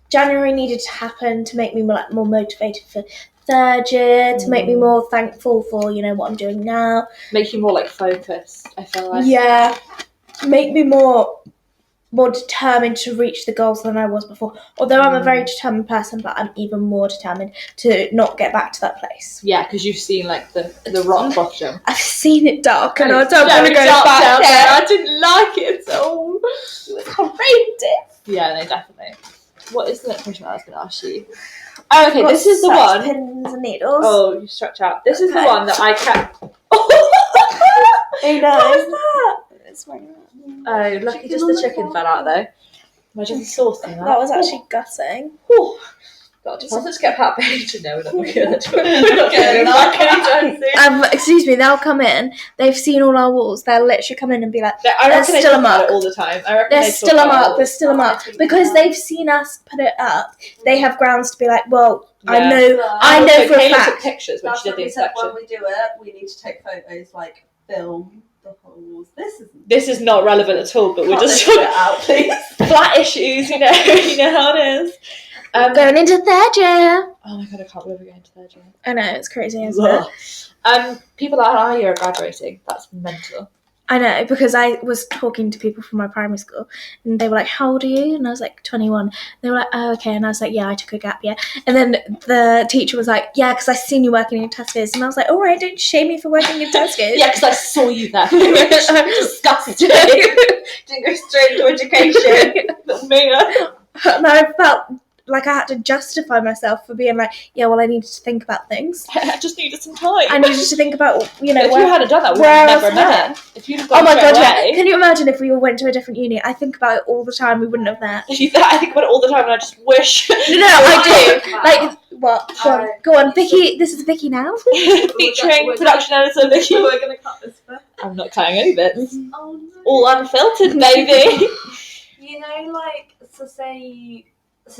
January needed to happen to make me more motivated for third year, to make me more thankful for what I'm doing now. Make you more like focused. I feel like make me more determined to reach the goals than I was before. Although I'm a very determined person, but I'm even more determined to not get back to that place. Yeah, because you've seen like the rock bottom. I've seen it dark, and I don't want to go back down there. I didn't like it at all. It was horrendous. Yeah, no, definitely. What is the next question I was going to ask you? Oh, okay, this is the one. Pins and needles. Oh, you stretch out. This is the one that I kept. Hey, no. What was that? It's right. Oh, lucky just the chicken fell out though. Imagine the sauce in that. That was actually gutting. God, let's get Pat Paige and no, we're not good. Excuse me, they'll come in. They've seen all our walls. They'll literally come in and be like, I reckon they talk about it all the time. I reckon there's still a mark. There's still a mark because they've seen us put it up. They have grounds to be like, well, I know for a fact. Took pictures when she did the inspection. When we do it, we need to take photos, like film the holes. This is not relevant at all, but we're just talking it out, please. Flat issues, you know how it is. Going into third year. Oh my god, I can't believe we're going to third year. I know, it's crazy, isn't it? People that are our year are graduating. That's mental. I know, because I was talking to people from my primary school, and they were like, how old are you? And I was like, 21. They were like, oh, okay. And I was like, yeah, I took a gap year. And then the teacher was like, yeah, because I seen you working in Tesco's. And I was like, all right, don't shame me for working in Tesco's. Yeah, because I saw you there. Disgusting. Didn't go straight into education. Little Mia. And I felt like I had to justify myself for being like, yeah, well, I needed to think about things. I just needed some time. I needed to think about, if you hadn't done that, we would have never met. If you'd have gone yeah. Can you imagine if we all went to a different uni? I think about it all the time. We wouldn't have met. I think about it all the time, and I just wish. No, I do. Like, what? Go on, Vikki. This is Vikki now. Featuring production editor Vikki. We're going to cut this bit. I'm not cutting any bits. Oh, no. All unfiltered, baby. You know, like, so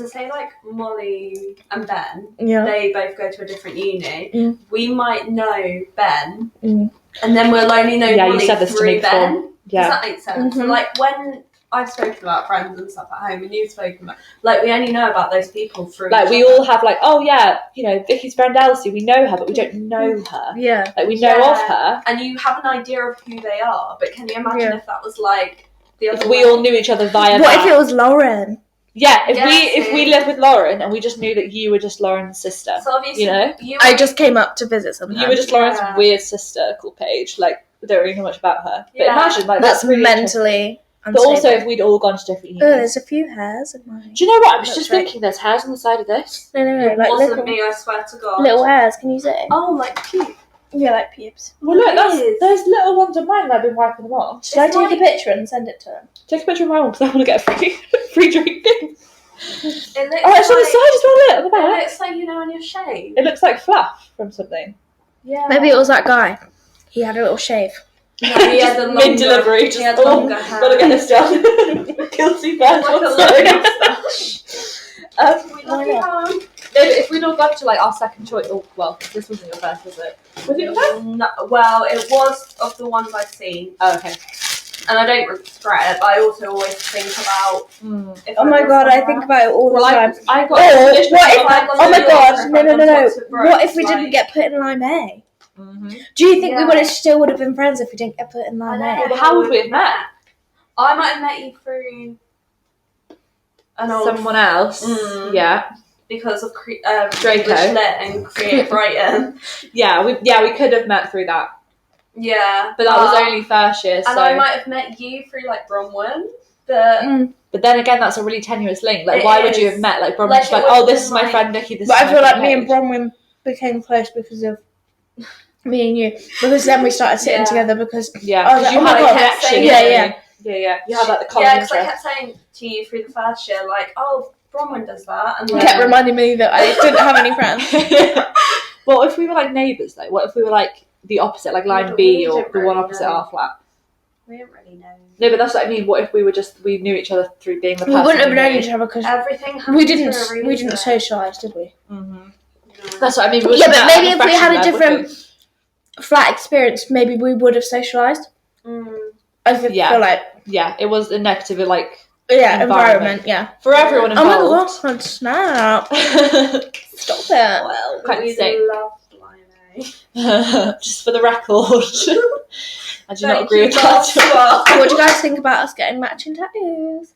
say like Molly and Ben, yeah. They both go to a different uni. We might know Ben, and then we'll only know Molly you said this through to me Ben. before. Yeah. Does that make sense? So, like, when I've spoken about friends and stuff at home, and you've spoken about, like, we only know about those people through. Like, we all have like, oh yeah, Vicky's friend Elsie, we know her, but we don't know her. Yeah. Like, we know of her, and you have an idea of who they are. But can you imagine if that was like the other? If we all knew each other via. What if it was Lauren? Yeah, if we lived with Lauren and we just knew that you were just Lauren's sister, so obviously, I just came up to visit someone. You were just Lauren's weird sister called Paige. Like, we don't really know much about her. But imagine, like, that's really mentally unstable. But also, if we'd all gone to different unis. Oh, there's a few hairs in mine. Do you know what? I was just thinking there's hairs on the side of this. No. It Like, wasn't me, I swear to God. Little hairs, can you say? Oh, like pubes. Yeah, like pubes. Well, look, there's little ones on mine and I've been wiping them off. Should I take a picture and send it to them? Take a picture of my one because I want to get a free drink. It's on the side as well, look, on the back. It looks like, when you're shaved. It looks like fluff from something. Yeah. Maybe it was that guy. He had a little shave. No, he had the longer, mid-delivery, he had longer hair. Gotta get this done. Guilty bad. If we'd all gone to like our second choice, this wasn't your first, was it? Was it your first? No, well, it was of the ones I've seen. Oh, okay. And I don't regret it, but I also always think about. Oh my god, I think about it all the time. I got. No. What if we didn't get put in line A? Do you think we still would have been friends if we didn't get put in line? How would we have met? I might have met you through someone else. Yeah. Because of Draco English Lit and Creative Writing. we could have met through that. Yeah. But that was only first year, so... And I might have met you through, like, Bronwyn, but... But then again, that's a really tenuous link. Like, why would you have met? Like, Bronwyn's like, this is my friend Vikki, this is my friend But I feel like me Paige. and Bronwyn became close because of me and you. Because then we started sitting together because... Yeah, I was like, you had a connection. Yeah. You had, like, the common interest. because I kept saying to you through the first year, like, Bronwyn does that. And You kept reminding me that I didn't have any friends. What if we were, like, neighbours, though? What if we were, like, the opposite, like line B or the one opposite our flat? We don't really know. No, but that's what I mean. What if we knew each other through being the person? We wouldn't have known each other because everything we didn't socialise, did we? That's what I mean. But maybe if we had a different flat experience, maybe we would have socialised. I feel like it was a negative environment. For everyone involved. Oh my god, snap! Stop it. Well, we loved Lionel. Just for the record. I do not agree with that. What do you guys think about us getting matching tattoos?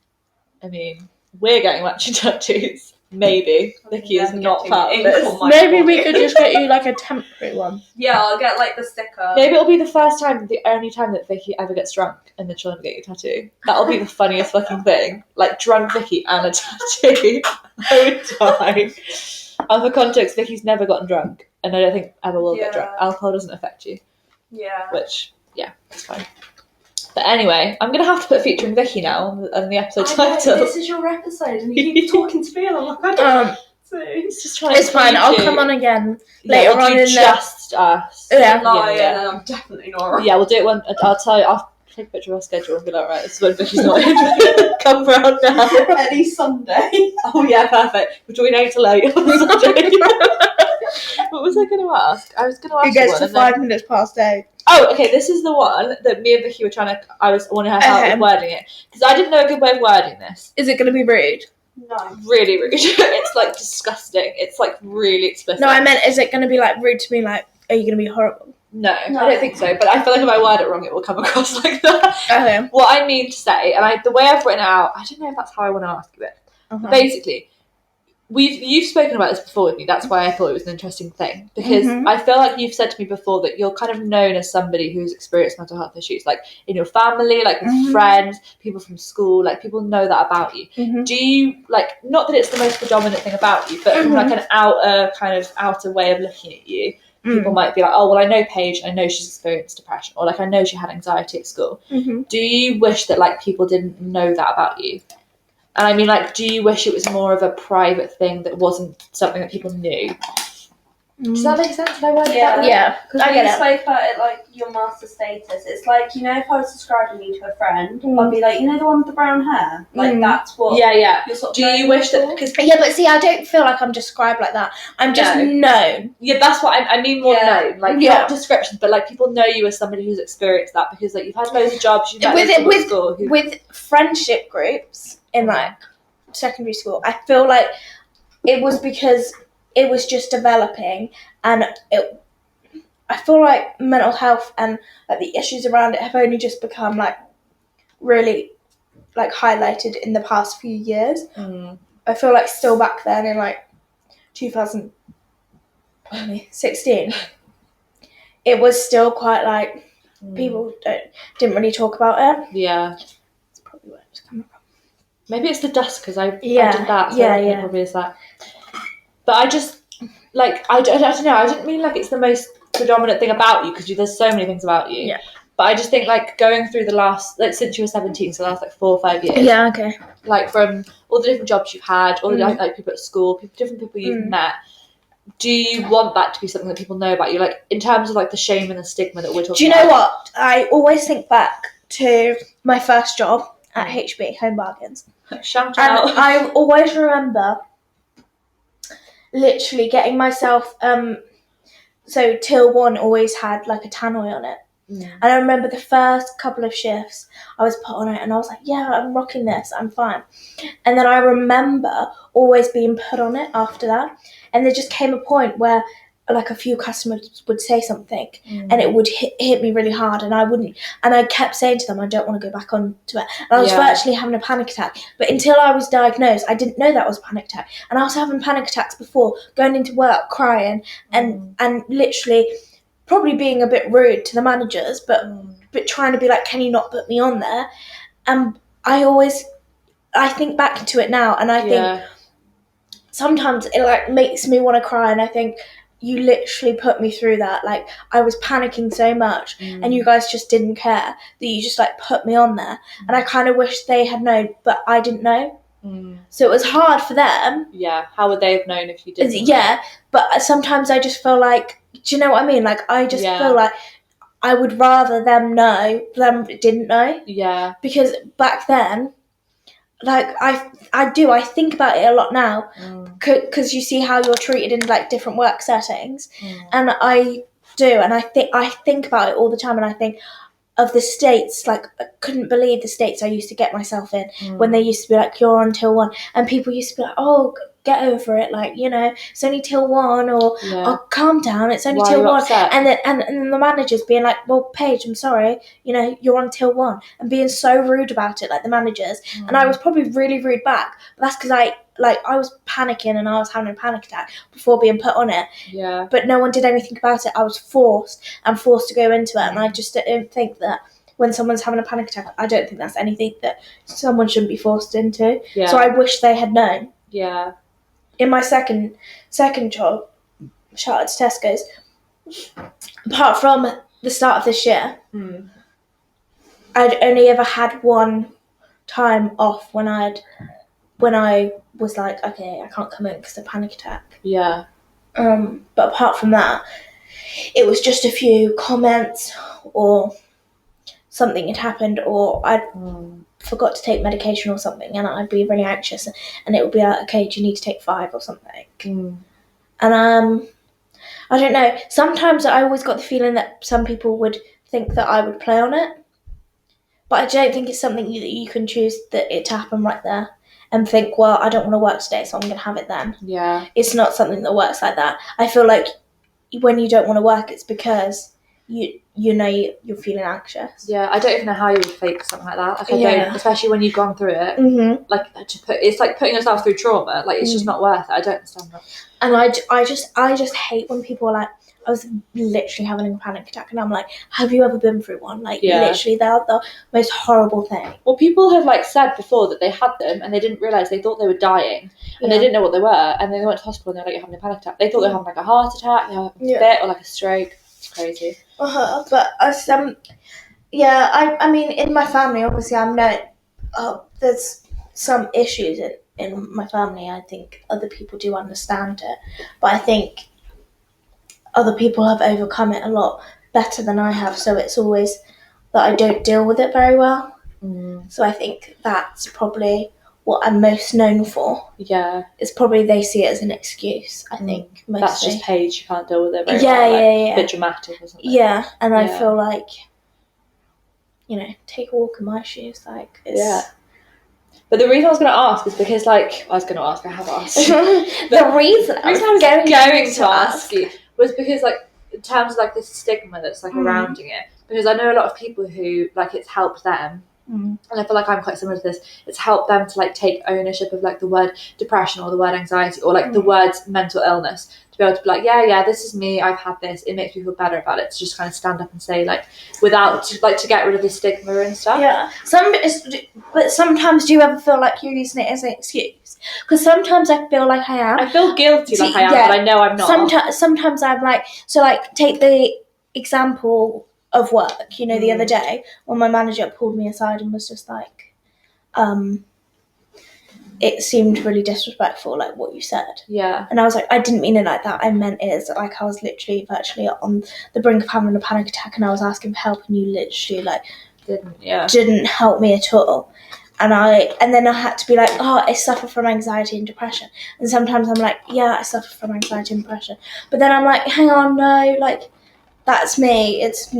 I mean, we're getting matching tattoos. Maybe. Vikki is not part of this. Maybe we could just get you like a temporary one. Yeah, I'll get like the sticker. Maybe it'll be the only time that Vikki ever gets drunk and then she'll never get a tattoo. That'll be the funniest fucking thing. Like, drunk Vikki and a tattoo. I would die. And for context, Vicky's never gotten drunk, and I don't think ever will get drunk. Alcohol doesn't affect you. Yeah. Which, it's fine. But anyway, I'm going to have to put featuring Vikki now on the episode title. This is your episode, and you keep talking to me, and I'm like, I don't it's just trying it's fine, I'll come on again later on in just us. And I'm definitely not. Yeah, we'll do it when, I'll tell you, I'll take a picture of our schedule and be like, right, this is when Vicky's not in. Come round now. Any Sunday. Oh yeah, perfect. We're joining 8 to late on Sunday. What was I going to ask? I was going to ask It gets to 5 minutes past 8. Oh, okay, this is the one that me and Vikki were trying to... I wanted her help with wording it. Because I didn't know a good way of wording this. Is it going to be rude? No. Really rude. It's, like, disgusting. It's, like, really explicit. No, I meant, is it going to be, like, rude to me? Like, are you going to be horrible? No, I don't think so. But I feel like if I word it wrong, it will come across like that. Okay. What I mean to say, and the way I've written it out, I don't know if that's how I want to ask you it. Basically... You've spoken about this before with me. That's why I thought it was an interesting thing, because I feel like you've said to me before that you're kind of known as somebody who's experienced mental health issues, like in your family, like with friends, people from school, like people know that about you. Do you, like, not that it's the most predominant thing about you, but from like an outer way of looking at you, people might be like, oh, well, I know Paige, I know she's experienced depression, or like I know she had anxiety at school. Do you wish that like people didn't know that about you? And I mean, like, do you wish it was more of a private thing that wasn't something that people knew? Does that make sense? Yeah. Because when you spoke about it, like, your master status, it's like, you know, if I was describing you to a friend, I'd be like, you know the one with the brown hair? Like, that's what... Yeah. You're sort of do you wish that... Cause, yeah, but see, I don't feel like I'm described like that. I'm just known. Yeah, that's what I mean more known. Like, not descriptions, but, like, people know you as somebody who's experienced that because, like, you've had loads of jobs, you've met with school. With friendship groups in, like, secondary school, I feel like it was because it was just developing, and I feel like mental health and like the issues around it have only just become like really like highlighted in the past few years. I feel like still back then in like 2016 it was still quite like people didn't really talk about it. That's probably where it was coming from. Maybe it's the dust because I did that, so it probably is that. But I just, like, I don't know, I didn't mean like it's the most predominant thing about you, because there's so many things about you. But I just think, like, going through the last, like, since you were 17, so the last, like, 4 or 5 years. Yeah, okay. Like, from all the different jobs you've had, all the like people at school, different people you've met, do you want that to be something that people know about you? Like, in terms of, like, the shame and the stigma that we're talking about. Do you know what? I always think back to my first job at HB, Home Bargains. Shout out. And I always remember literally getting myself, so Till 1 always had like a tannoy on it. And I remember the first couple of shifts I was put on it and I was like, yeah, I'm rocking this, I'm fine. And then I remember always being put on it after that. And there just came a point where like a few customers would say something and it would hit me really hard, and I kept saying to them, I don't want to go back onto it, and I was virtually having a panic attack. But until I was diagnosed, I didn't know that was a panic attack, and I was having panic attacks before, going into work crying and literally probably being a bit rude to the managers, but trying to be like, can you not put me on there? And I think back to it now, and I think sometimes it like makes me want to cry, and I think you literally put me through that. Like, I was panicking so much and you guys just didn't care, that you just like put me on there, and I kind of wish they had known, but I didn't know. So it was hard for them. Yeah, how would they have known if you didn't? Yeah, but sometimes I just feel like, do you know what I mean? Like, I just feel like I would rather them know than didn't know. Yeah. Because back then, like, I think about it a lot now, because you see how you're treated in like different work settings, and I do, and I think about it all the time, and I think of the states, like, I couldn't believe the states I used to get myself in when they used to be like, you're on till 1, and people used to be like, oh, get over it, like, you know, it's only till 1, or oh, calm down, it's only till 1, and then the managers being like, well, Paige, I'm sorry, you know, you're on till 1, and being so rude about it, like the managers, and I was probably really rude back, but that's because I was panicking and I was having a panic attack before being put on it. Yeah. But no one did anything about it. I was forced to go into it, and I just don't think that when someone's having a panic attack, I don't think that's anything that someone shouldn't be forced into. Yeah. So I wish they had known. Yeah. In my second job, shout out to Tesco's, apart from the start of this year, I'd only ever had one time off when I was like, okay, I can't come in because of a panic attack. Yeah. But apart from that, it was just a few comments or something had happened, or I'd forgot to take medication or something, and I'd be really anxious, and it would be like, okay, do you need to take 5 or something? And I don't know, sometimes I always got the feeling that some people would think that I would play on it, but I don't think it's something that you can choose that it to happen right there and think, well, I don't want to work today, so I'm going to have it then. Yeah. It's not something that works like that. I feel like when you don't want to work, it's because you know you're feeling anxious. Yeah, I don't even know how you would fake something like that. Like, I don't, especially when you've gone through it. Like, it's like putting yourself through trauma. Like, it's just not worth it. I don't understand that. And I just hate when people are like, I was literally having a panic attack, and I'm like, have you ever been through one? Like, literally, they're the most horrible thing. Well, people have like said before that they had them and they didn't realise, they thought they were dying, and they didn't know what they were, and then they went to hospital and they were like, you're having a panic attack. They thought they were having like a heart attack, they were having a fit, or like a stroke. It's crazy. But I mean, in my family, obviously, I'm known. There's some issues in my family. I think other people do understand it, but I think other people have overcome it a lot better than I have, so it's always that I don't deal with it very well. So I think that's probably what I'm most known for. Yeah. It's probably they see it as an excuse, I think, mostly. That's just Paige, you can't deal with it very well. Yeah. A bit dramatic or something. Yeah, and I feel like, you know, take a walk in my shoes, like, it's... Yeah. But the reason I was going to ask is because, like, I have asked. The reason I was going to ask you was because, like, in terms of, like, this stigma that's, like, surrounding it, because I know a lot of people who, like, it's helped them, and I feel like I'm quite similar to this, it's helped them to, like, take ownership of, like, the word depression or the word anxiety or, like, the words mental illness, to be able to be like, yeah, this is me, I've had this, it makes me feel better about it, to just kind of stand up and say, like, without, like, to get rid of the stigma and stuff. Yeah. But sometimes do you ever feel like you're using it as an excuse? Because sometimes I feel like I am. I feel guilty like I am, but I know I'm not. Sometimes I'm like, so, like, take the example of work, you know, the other day when my manager pulled me aside and was just like, it seemed really disrespectful, like what you said. Yeah. And I was like, I didn't mean it like that. I meant it as like I was literally virtually on the brink of having a panic attack, and I was asking for help, and you literally like didn't help me at all. And then I had to be like, oh, I suffer from anxiety and depression. And sometimes I'm like, yeah, I suffer from anxiety and depression. But then I'm like, hang on, no, like, that's me. It's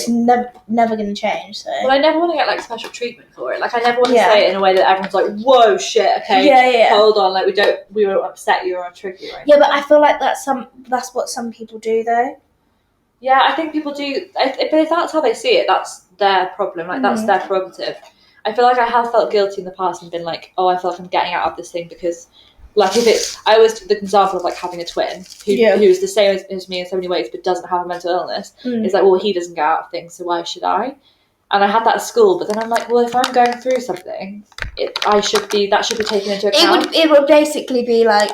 never going to change. So. Well, I never want to get like special treatment for it. Like I never want to say it in a way that everyone's like, "Whoa, shit, okay, hold on." Like we won't upset you or trigger you. Yeah, but I feel like that's what some people do though. Yeah, I think people do. But if that's how they see it, that's their problem. Like that's their prerogative. I feel like I have felt guilty in the past and been like, oh, I feel like I'm getting out of this thing because, like, I always the example of like having a twin who's the same as me in so many ways but doesn't have a mental illness. It's like, well, he doesn't get out of things, so why should I? And I had that at school, but then I'm like, well, if I'm going through something, that should be taken into account. It would basically be like,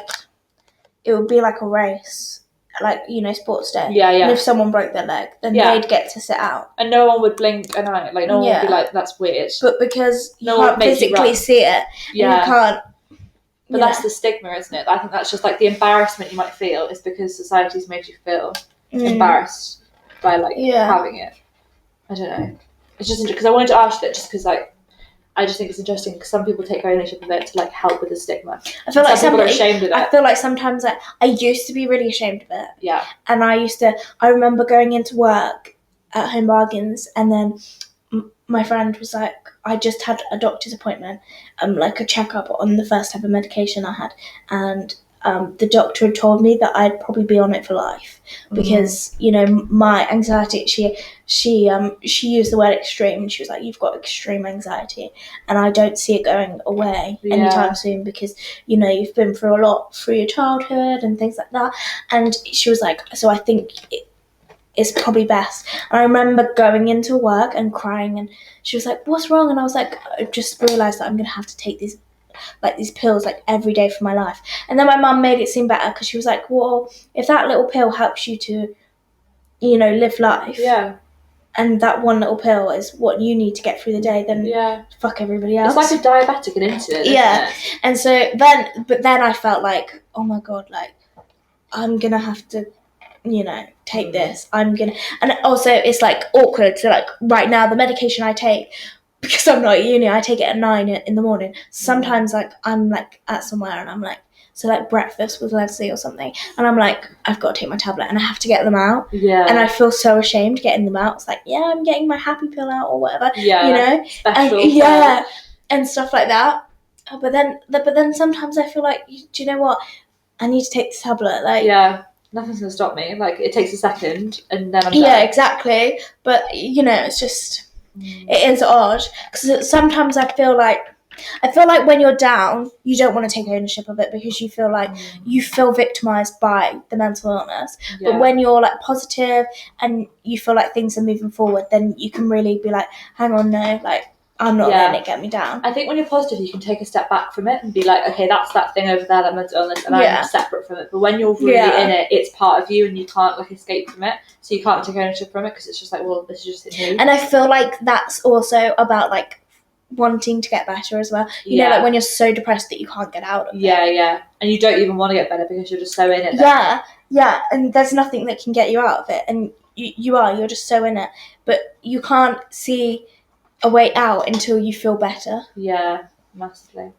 it would be like a race. Like, you know, sports day. Yeah. And if someone broke their leg, then they'd get to sit out. And no one would blink an eye. Like, no one would be like, that's weird. But because you can't physically see it, you can't... But that's the stigma, isn't it? I think that's just, like, the embarrassment you might feel is because society's made you feel embarrassed by, like, having it. I don't know. It's just interesting, because I wanted to ask that just because, like, I just think it's interesting because some people take ownership of it to like help with the stigma. I feel like some people are ashamed of it. I feel like sometimes I used to be really ashamed of it. Yeah. And I remember going into work at Home Bargains, and then my friend was like, I just had a doctor's appointment, like a checkup on the first type of medication I had, and the doctor had told me that I'd probably be on it for life because you know my anxiety. She used the word extreme, and she was like, "You've got extreme anxiety, and I don't see it going away anytime soon because you know you've been through a lot through your childhood and things like that." And she was like, "So I think it's probably best." And I remember going into work and crying, and she was like, "What's wrong?" And I was like, "I just realised that I'm gonna have to take these pills like every day for my life." And then my mum made it seem better because she was like, well, if that little pill helps you to, you know, live life, and that one little pill is what you need to get through the day, then fuck everybody else. It's like a diabetic an insulin, isn't it? And so then I felt like, oh my god, like I'm gonna have to, you know, take this. And also it's like awkward. So like right now the medication I take, because I'm not at uni, I take it at 9 in the morning. Sometimes like I'm like at somewhere and I'm like, so like breakfast with Leslie or something, and I'm like, I've got to take my tablet and I have to get them out. Yeah. And I feel so ashamed getting them out. It's like, yeah, I'm getting my happy pill out or whatever. Yeah. You know? Special. And stuff like that. But then sometimes I feel like, do you know what? I need to take this tablet. Like, yeah. Nothing's going to stop me. Like, it takes a second and then I'm done. Yeah, exactly. But, you know, it's just... It is odd because sometimes I feel like when you're down, you don't want to take ownership of it because you feel like you feel victimized by the mental illness. Yeah. But when you're like positive and you feel like things are moving forward, then you can really be like, hang on, no, like I'm not letting it get me down. I think when you're positive, you can take a step back from it and be like, okay, that's that thing over there, that mental illness, and I'm separate from it. But when you're really in it, it's part of you and you can't like escape from it. So you can't take ownership from it because it's just like, well, this is just in you. And I feel like that's also about like wanting to get better as well. You know, like when you're so depressed that you can't get out of it. Yeah. And you don't even want to get better because you're just so in it. Then. Yeah. And there's nothing that can get you out of it. And you're just so in it. But you can't see a way out until you feel better. Yeah, massively.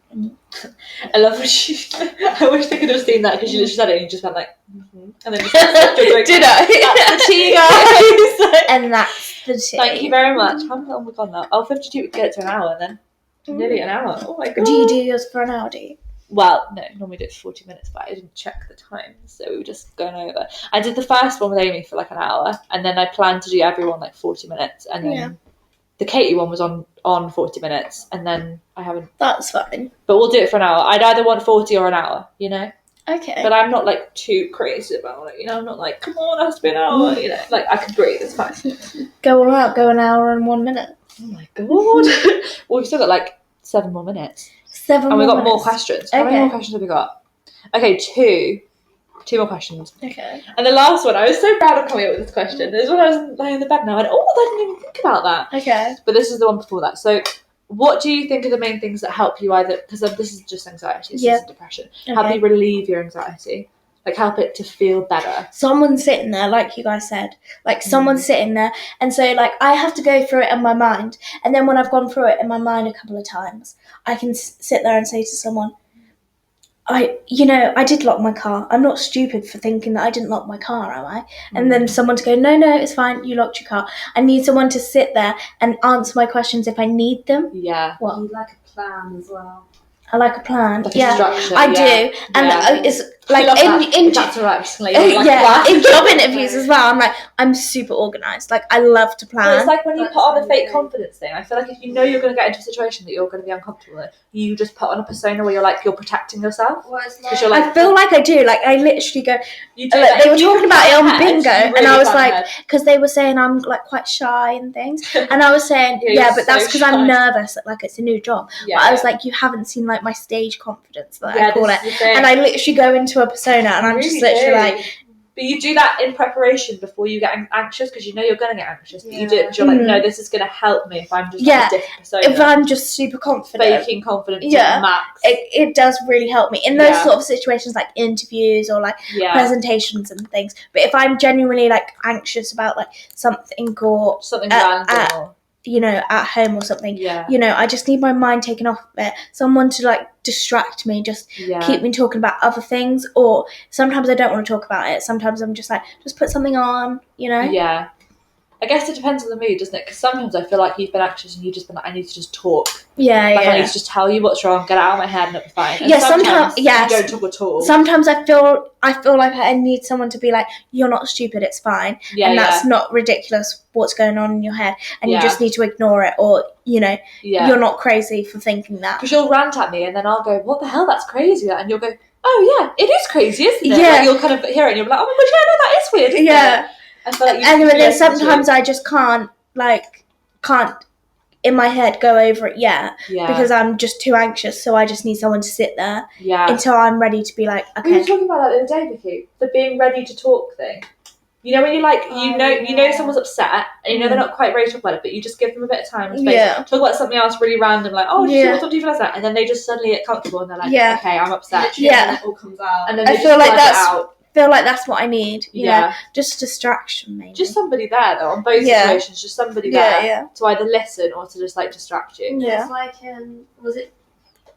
I love when I wish they could have seen that because you literally said it and you just went like, and then just did I? That's the tea, guys. And that's the tea. Thank you very much. How long have we gone now? Oh, 52, we get it to an hour then. Nearly an hour. Oh my god. Do you do yours for an hour, do you? Well, no, normally do it for 40 minutes, but I didn't check the time, so we were just going over. I did the first one with Amy for like an hour, and then I planned to do everyone like 40 minutes, and then the Katie one was on 40 minutes, and then I haven't... That's fine. But we'll do it for an hour. I'd either want 40 or an hour, you know? Okay. But I'm not, like, too crazy about it, you know? I'm not like, come on, it has to be an hour, you know? Like, I can breathe, it's fine. Go all out, go an hour and 1 minute. Oh, my God. Well, we've still got, like, 7 more minutes. And we've got more questions. How many more questions have we got? Okay, two more questions. Okay. And the last one, I was so proud of coming up with this question. This is when I was lying in the bed now. I went, I didn't even think about that. Okay. But this is the one before that. So, what do you think are the main things that help you either... Because this is just anxiety. This isn't depression. Okay. Help you relieve your anxiety. Like, help it to feel better. Someone's sitting there, like you guys said. Like, someone's sitting there. And so, like, I have to go through it in my mind. And then when I've gone through it in my mind a couple of times, I can sit there and say to someone, I did lock my car. I'm not stupid for thinking that I didn't lock my car, am I? And then someone to go, no, it's fine, you locked your car. I need someone to sit there and answer my questions if I need them. Yeah. What? You like a plan as well. I like a plan. Like a yeah, structure, I do. And it's like in that's all right. in job interviews as well. I'm like, I'm super organised. Like, I love to plan. Well, it's like when you That's put on the so fake great. confidence thing. I feel like if you know you're going to get into a situation that you're going to be uncomfortable with, you just put on a persona where you're like, you're protecting yourself. Well, it's Because you're like, I feel like I do. Like, I literally go. you do. Like, they were talking about it on Head, bingo, you and really I was plan like, ahead. because they were saying I'm like quite shy and things, and I was saying, Yeah, you're but that's so because shy. I'm nervous. Like, it's a new job. Yeah, But I was like, you haven't seen like my stage confidence that yeah, I call this it. is the thing. And I literally go into a persona, and I'm You just really literally do. like, But you do that in preparation before you get anxious, because you know you're going to get anxious. But you do it because you're like, no, this is going to help me if I'm just like a different persona. if I'm just super confident, Faking confidence to Yeah. the max. it does really help me in those Yeah. sort of situations, like interviews or like Yeah. presentations and things. But if I'm genuinely like anxious about like something or Something random. Or, at home or something, yeah. I just need my mind taken off it. Someone to like distract me, just Yeah. keep me talking about other things. Or sometimes I don't want to talk about it. Sometimes I'm just like, just put something on, Yeah. I guess it depends on the mood, doesn't it? Because sometimes I feel like you've been anxious and you've just been like, I need to just talk. Yeah, Like, I need to just tell you what's wrong, get it out of my head and it'll be fine. And Yeah, sometimes- yes. you don't talk at all. Sometimes I feel like I need someone to be like, you're not stupid, it's fine. Yeah, That's not ridiculous what's going on in your head. And you Yeah. just need to ignore it, or, yeah. you're not crazy for thinking that. Because you'll rant at me and then I'll go, what the hell, that's crazy. And you'll go, oh yeah, it is crazy, isn't it? Yeah. Like, you'll kind of hear it and you'll be like, oh my god, yeah, no, that is weird, isn't Yeah. it? I feel like you And should be then open to sometimes it. I just can't in my head go over it yet, Yeah. because I'm just too anxious. So I just need someone to sit there Yeah. until I'm ready to be like, We were okay. talking about that the other day, Vikki. The being ready to talk thing. You know when you like, you know someone's upset and you know they're not quite ready to talk about it, but you just give them a bit of time and space. Yeah. Talk about something else really random, like, oh, Yeah. what do you feel like that? And then they just suddenly get comfortable and they're like, Yeah. okay, I'm upset. Literally, Yeah. when it all comes out. And then I they feel just like let that's- it out. Feel like that's what I need. Yeah. Just distraction, maybe. Just somebody there though, on both Yeah. situations, just somebody there yeah. to either listen or to just like distract you. Yeah. It's like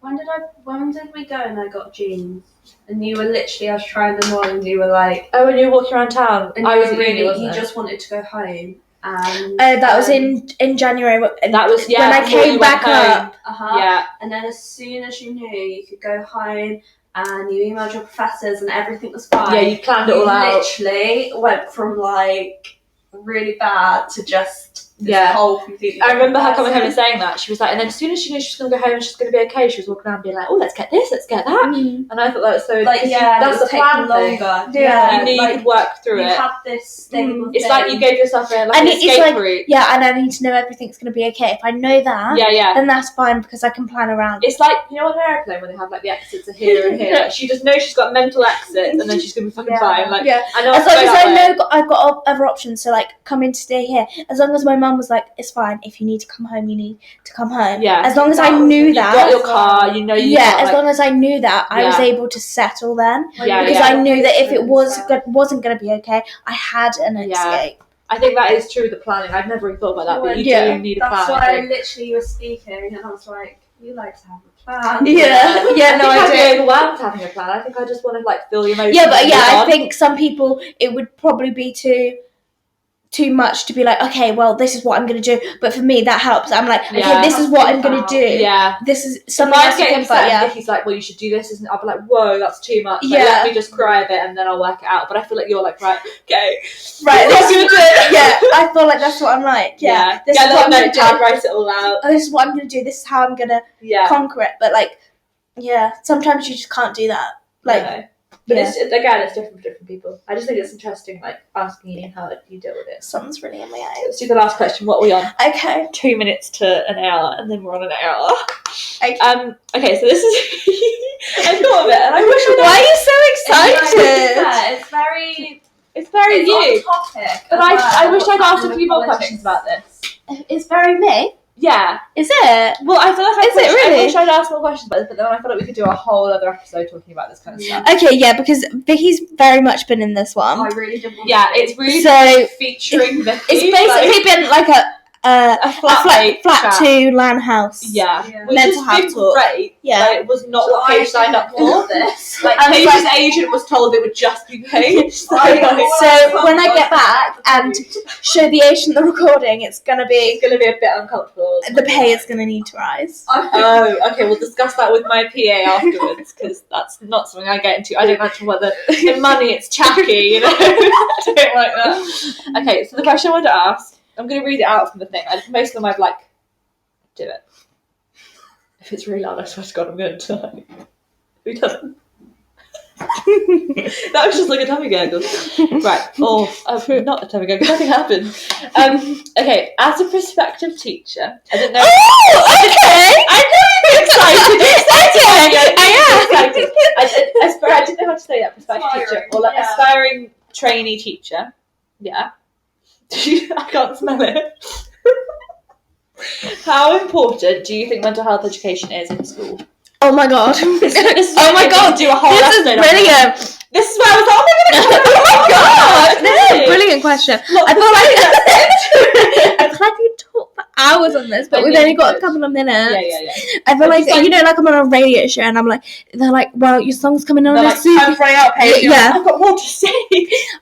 when did we go and I got jeans? And you were literally, I was trying them on and you were like, Oh, when you were walking around town, and I you was were at uni, really, wasn't you I? just wanted to go home. And That was in January. That was, yeah, when I before came you back went home. up. Yeah. And then as soon as you knew you could go home and you emailed your professors and everything was fine. Yeah, you planned it all out. Literally went from like really bad to just this whole completely. I remember her coming home and different saying that. She was like, and then as soon as she knew she was going to go home and she's going to be okay, she was walking around being like, oh, let's get this, let's get that. Mm. And I thought that was so, like, yeah, that's the plan thing. longer. Yeah. You knew you could work through You it. had this stable It's like you gave yourself an And escape it's like, route. yeah, and I need to know everything's going to be okay. If I know that, Yeah. then that's fine because I can plan around. It's like, you know, on an airplane when they have like the exits are here and here. Like, she just knows she's got mental exits and then she's going to be fucking fine. Like, Yeah. I know As long as I know. know I've got other options, so like come in to stay here. As long as my mum was like, it's fine. If you need to come home, you need to come home. Yeah. As long as I knew You've that. got your car, you know you Yeah, got, as like, long as I knew that, I was Yeah. able to settle then. Yeah, Because yeah. I knew that if it wasn't wasn't going to be okay, I had an Yeah. escape. I think that is true with the planning. I've never really thought about that, but you Yeah. do need a plan. That's I why think. literally were speaking and I was like, you like to have a plan. Yeah, yeah, no, I I think I'd do. be overwhelmed having a plan. I think I just want to like feel the emotions. Yeah, but and yeah, move I on. think some people it would probably be too much to be like, okay, well, this is what I'm going to do. But for me, that helps. I'm like, okay, Yeah. this is what I'm going to do. Yeah. This is If something I'm else to getting think upset about, and yeah. Vicky's like, well, you should do this, isn't it? I'll be like, whoa, that's too much. Like, Yeah. let me just cry a bit and then I'll work it out. But I feel like you're like, right, okay. Right, What you do? yeah, I feel like that's what I'm like. Yeah, this Get is a what little I'm going to notepad, do. write it all out. Oh, this is what I'm going to do. This is how I'm going to Yeah. conquer it. But like, yeah, sometimes you just can't do that. Like, No. But yeah. it's different for different people. I just think it's interesting, like, asking you how you deal with it. Something's really in my eyes. Let's do the last question. What are we on? Okay. 2 minutes to an hour, and then we're on an hour. Okay. Okay, so this is... I thought of it, and I wish I Why are you so excited? Yeah, it's very It's very it's you. on topic. But I wish I'd asked a few more questions about this. It's very me. Yeah. Is it? Well, I feel like Is it really? I wish I'd asked more questions about this, but then I feel like we could do a whole other episode talking about this kind of stuff. Okay, yeah, because Vicky's very much been in this one. I really didn't want Yeah, to. it's really So, featuring Vikki. It's basically been like a flat 2 LAN house. Yeah. Which Mental has health been great. Yeah. But it was not what Paige signed up for. This. Like, Paige's agent was told it would just be Paige. So when I get back and show the agent the recording, it's gonna be a bit uncomfortable. The pay is gonna need to rise. Oh, okay. We'll discuss that with my PA afterwards, because that's not something I get into. I don't mention whether the money it's tacky, you know. I don't like that. Okay, so the question I wanted to ask, I'm going to read it out from the thing. Most of them I'd like do it. If it's really loud, I swear to God, I'm going to die. Who doesn't? That was just like a tummy gurgle. Right. Not a tummy gurgle. Nothing happened. Okay. As a prospective teacher, I don't know. Oh, okay. I know you're excited. I didn't know how to say that. Prospective teacher or like aspiring trainee teacher. Yeah. I can't smell it. How important do you think mental health education is in school? Oh my God. Oh my God. Do a whole This is brilliant. This is where I was oh my God. This is a brilliant question. I feel like we talk for hours on this, but we've only got a couple of minutes. Yeah. I feel like I'm on a radio show and I'm like, they're like, well, your song's coming on. I'm running out of Paige. Yeah. I've got more to say.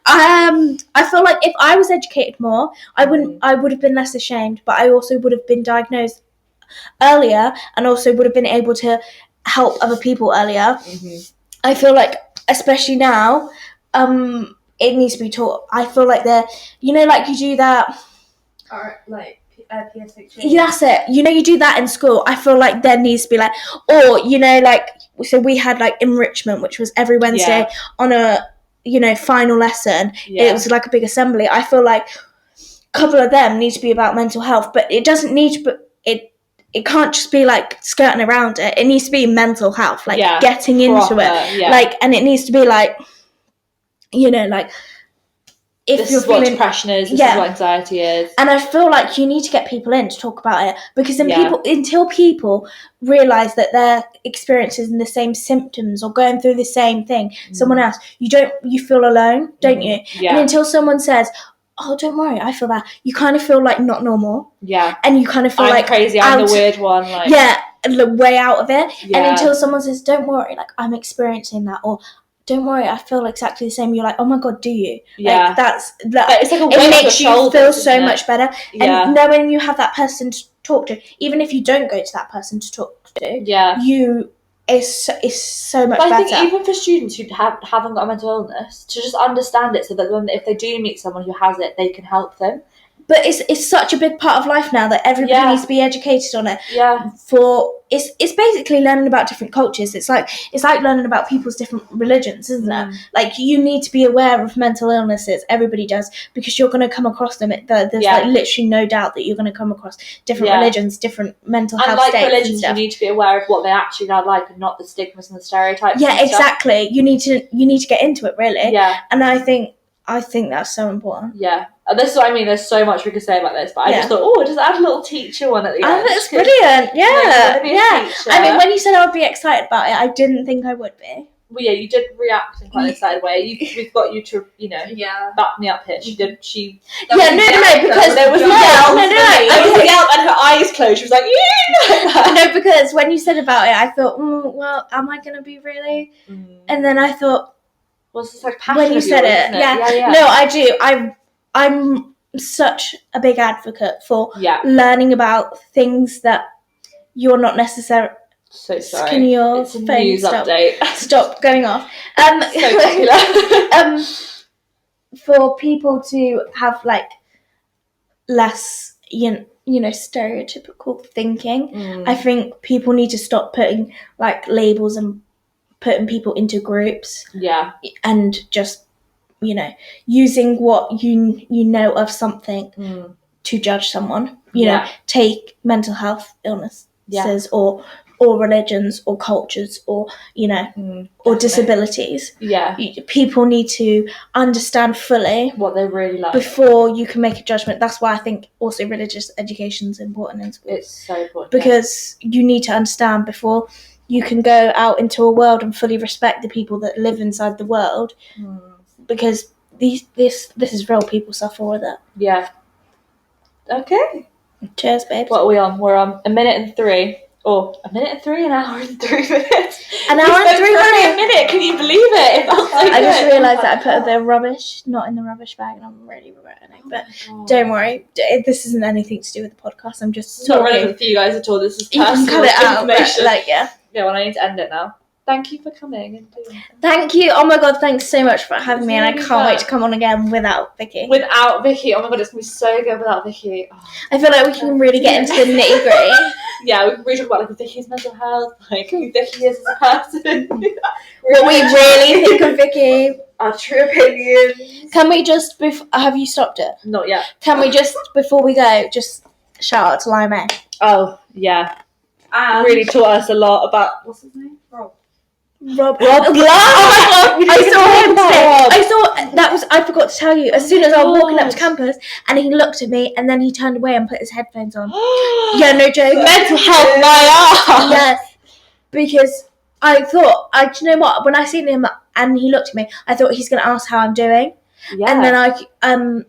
I feel like if I was educated more, I would have been less ashamed, but I also would have been diagnosed earlier and also would have been able to help other people earlier. Mm-hmm. I feel like, especially now, it needs to be taught. I feel like you do that. Or like PS6. That's it. You do that in school. I feel like there needs to be like, or so we had like enrichment, which was every Wednesday on a final lesson. Yeah. It was like a big assembly. I feel like a couple of them need to be about mental health, but it doesn't need to. But it can't just be like skirting around it. It needs to be mental health, like getting into it, like, and it needs to be like, if this you're is what feeling depression is, this is what anxiety is. And I feel like you need to get people in to talk about it, because until people realise that they're experiencing the same symptoms or going through the same thing, someone else, you feel alone, don't you? Yeah. And until someone says, oh, don't worry, I feel that, you kind of feel like not normal. Yeah. And you kind of feel I'm like crazy, I'm the weird one. Like. Yeah, the way out of it. Yeah. And until someone says, don't worry, like, I'm experiencing that, or don't worry, I feel exactly the same. You're like, oh my God, do you? Yeah. Like, it's like a weight it makes you shoulders, feel so much better. Yeah. And knowing you have that person to talk to, even if you don't go to that person to talk to, it's so much better. I think even for students who haven't got a mental illness, to just understand it so that when, if they do meet someone who has it, they can help them. But it's such a big part of life now that everybody needs to be educated on it. Yeah. It's basically learning about different cultures. It's like learning about people's different religions, isn't it? Like, you need to be aware of mental illnesses. Everybody does, because you're going to come across them. There's like literally no doubt that you're going to come across different religions, different mental health states. And like religions, you need to be aware of what they actually are like, and not the stigmas and the stereotypes. Yeah, exactly. You need to get into it, really. Yeah. And I think that's so important. Yeah. And this is what I mean. There's so much we could say about this, but I just thought, just add a little teacher one at the end. Oh, that's brilliant. Yeah. I mean, when you said I would be excited about it, I didn't think I would be. Well, yeah, you did react in quite an excited way. We've got you to, back me up here. She did. No, because there was a yell. There was a yelp, and her eyes closed. She was like, yeah. No, because when you said about it, I thought, well, am I going to be really? And then I thought, well, it's like passion when you said it, no, I do. I'm such a big advocate for learning about things that you're not necessarily. So sorry. Can your it's a phone news update. Stop going off? So popular. For people to have like less, stereotypical thinking, I think people need to stop putting like labels and putting people into groups. Yeah. And just, using what you know of something to judge someone. You know, take mental health illnesses or religions or cultures or, or disabilities. Yeah. People need to understand fully what they really like before you can make a judgment. That's why I think also religious education is important in school. It's so important. Because you need to understand before you can go out into a world and fully respect the people that live inside the world. Because this is real. People suffer with it. Yeah. Okay. Cheers, babe. What are we on? We're on 1 minute and 3. Or 1 minute and 3, an hour and 3 minutes. An hour and 3 minutes. A minute. Can you believe it? It felt so I just good. realised that I put the rubbish not in the rubbish bag, and I'm really regretting it. But don't worry, this isn't anything to do with the podcast. I'm just It's not talking. relevant for you guys at all. This is You can personal cut it out, but, information. yeah. Yeah, well, I need to end it now. Thank you for coming and doing that. Thank you. Oh my god, thanks so much for having me, and I Really can't wait fun. to come on again without Vikki. Without Vikki, oh my god, it's gonna be so good without Vikki. Oh. I feel like we can really get into the nitty gritty. Yeah, we can really talk about like Vikki's mental health, like who Vikki is as a person. What we really think of Vikki. Our true opinions. Can we just, have you stopped it? Not yet. Can we just, before we go, just shout out to Lime? Oh, yeah. And Really taught us a lot about, what's his name? Rob. Rob. Oh my god! We I didn't saw even him talk today. about Rob. I saw that was. I forgot to tell you. As soon as I was walking up to God. campus, and he looked at me, and then he turned away and put his headphones on. Yeah, no joke. Mental health, my ass. Yes, because I thought. Do you know what? When I seen him and he looked at me, I thought he's gonna ask how I'm doing, Yeah. and then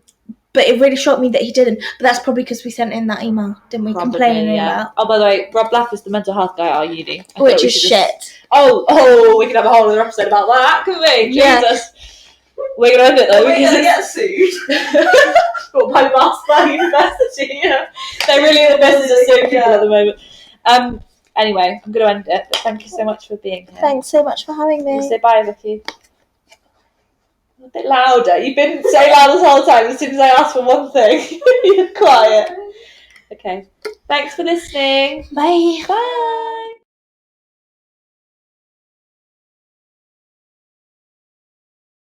but it really shocked me that he didn't. But that's probably because we sent in that email, didn't we? Probably, Complaining yeah. about, Oh, by the way, Rob Laff is the mental health guy at our uni. I thought which we is should shit. just- Oh, we could have a whole other episode about that, couldn't we? Yeah. Jesus. We're going to end it though. we're because gonna it's- get sued. But by Master University, yeah. They're really the best at suing people at the moment. Anyway, I'm going to end it, but thank you so much for being here. Thanks so much for having me. We'll say bye, Vikki. A bit louder. You've been so loud this whole time. As soon as I asked for one thing, you're quiet. Okay. Thanks for listening. Bye. Bye.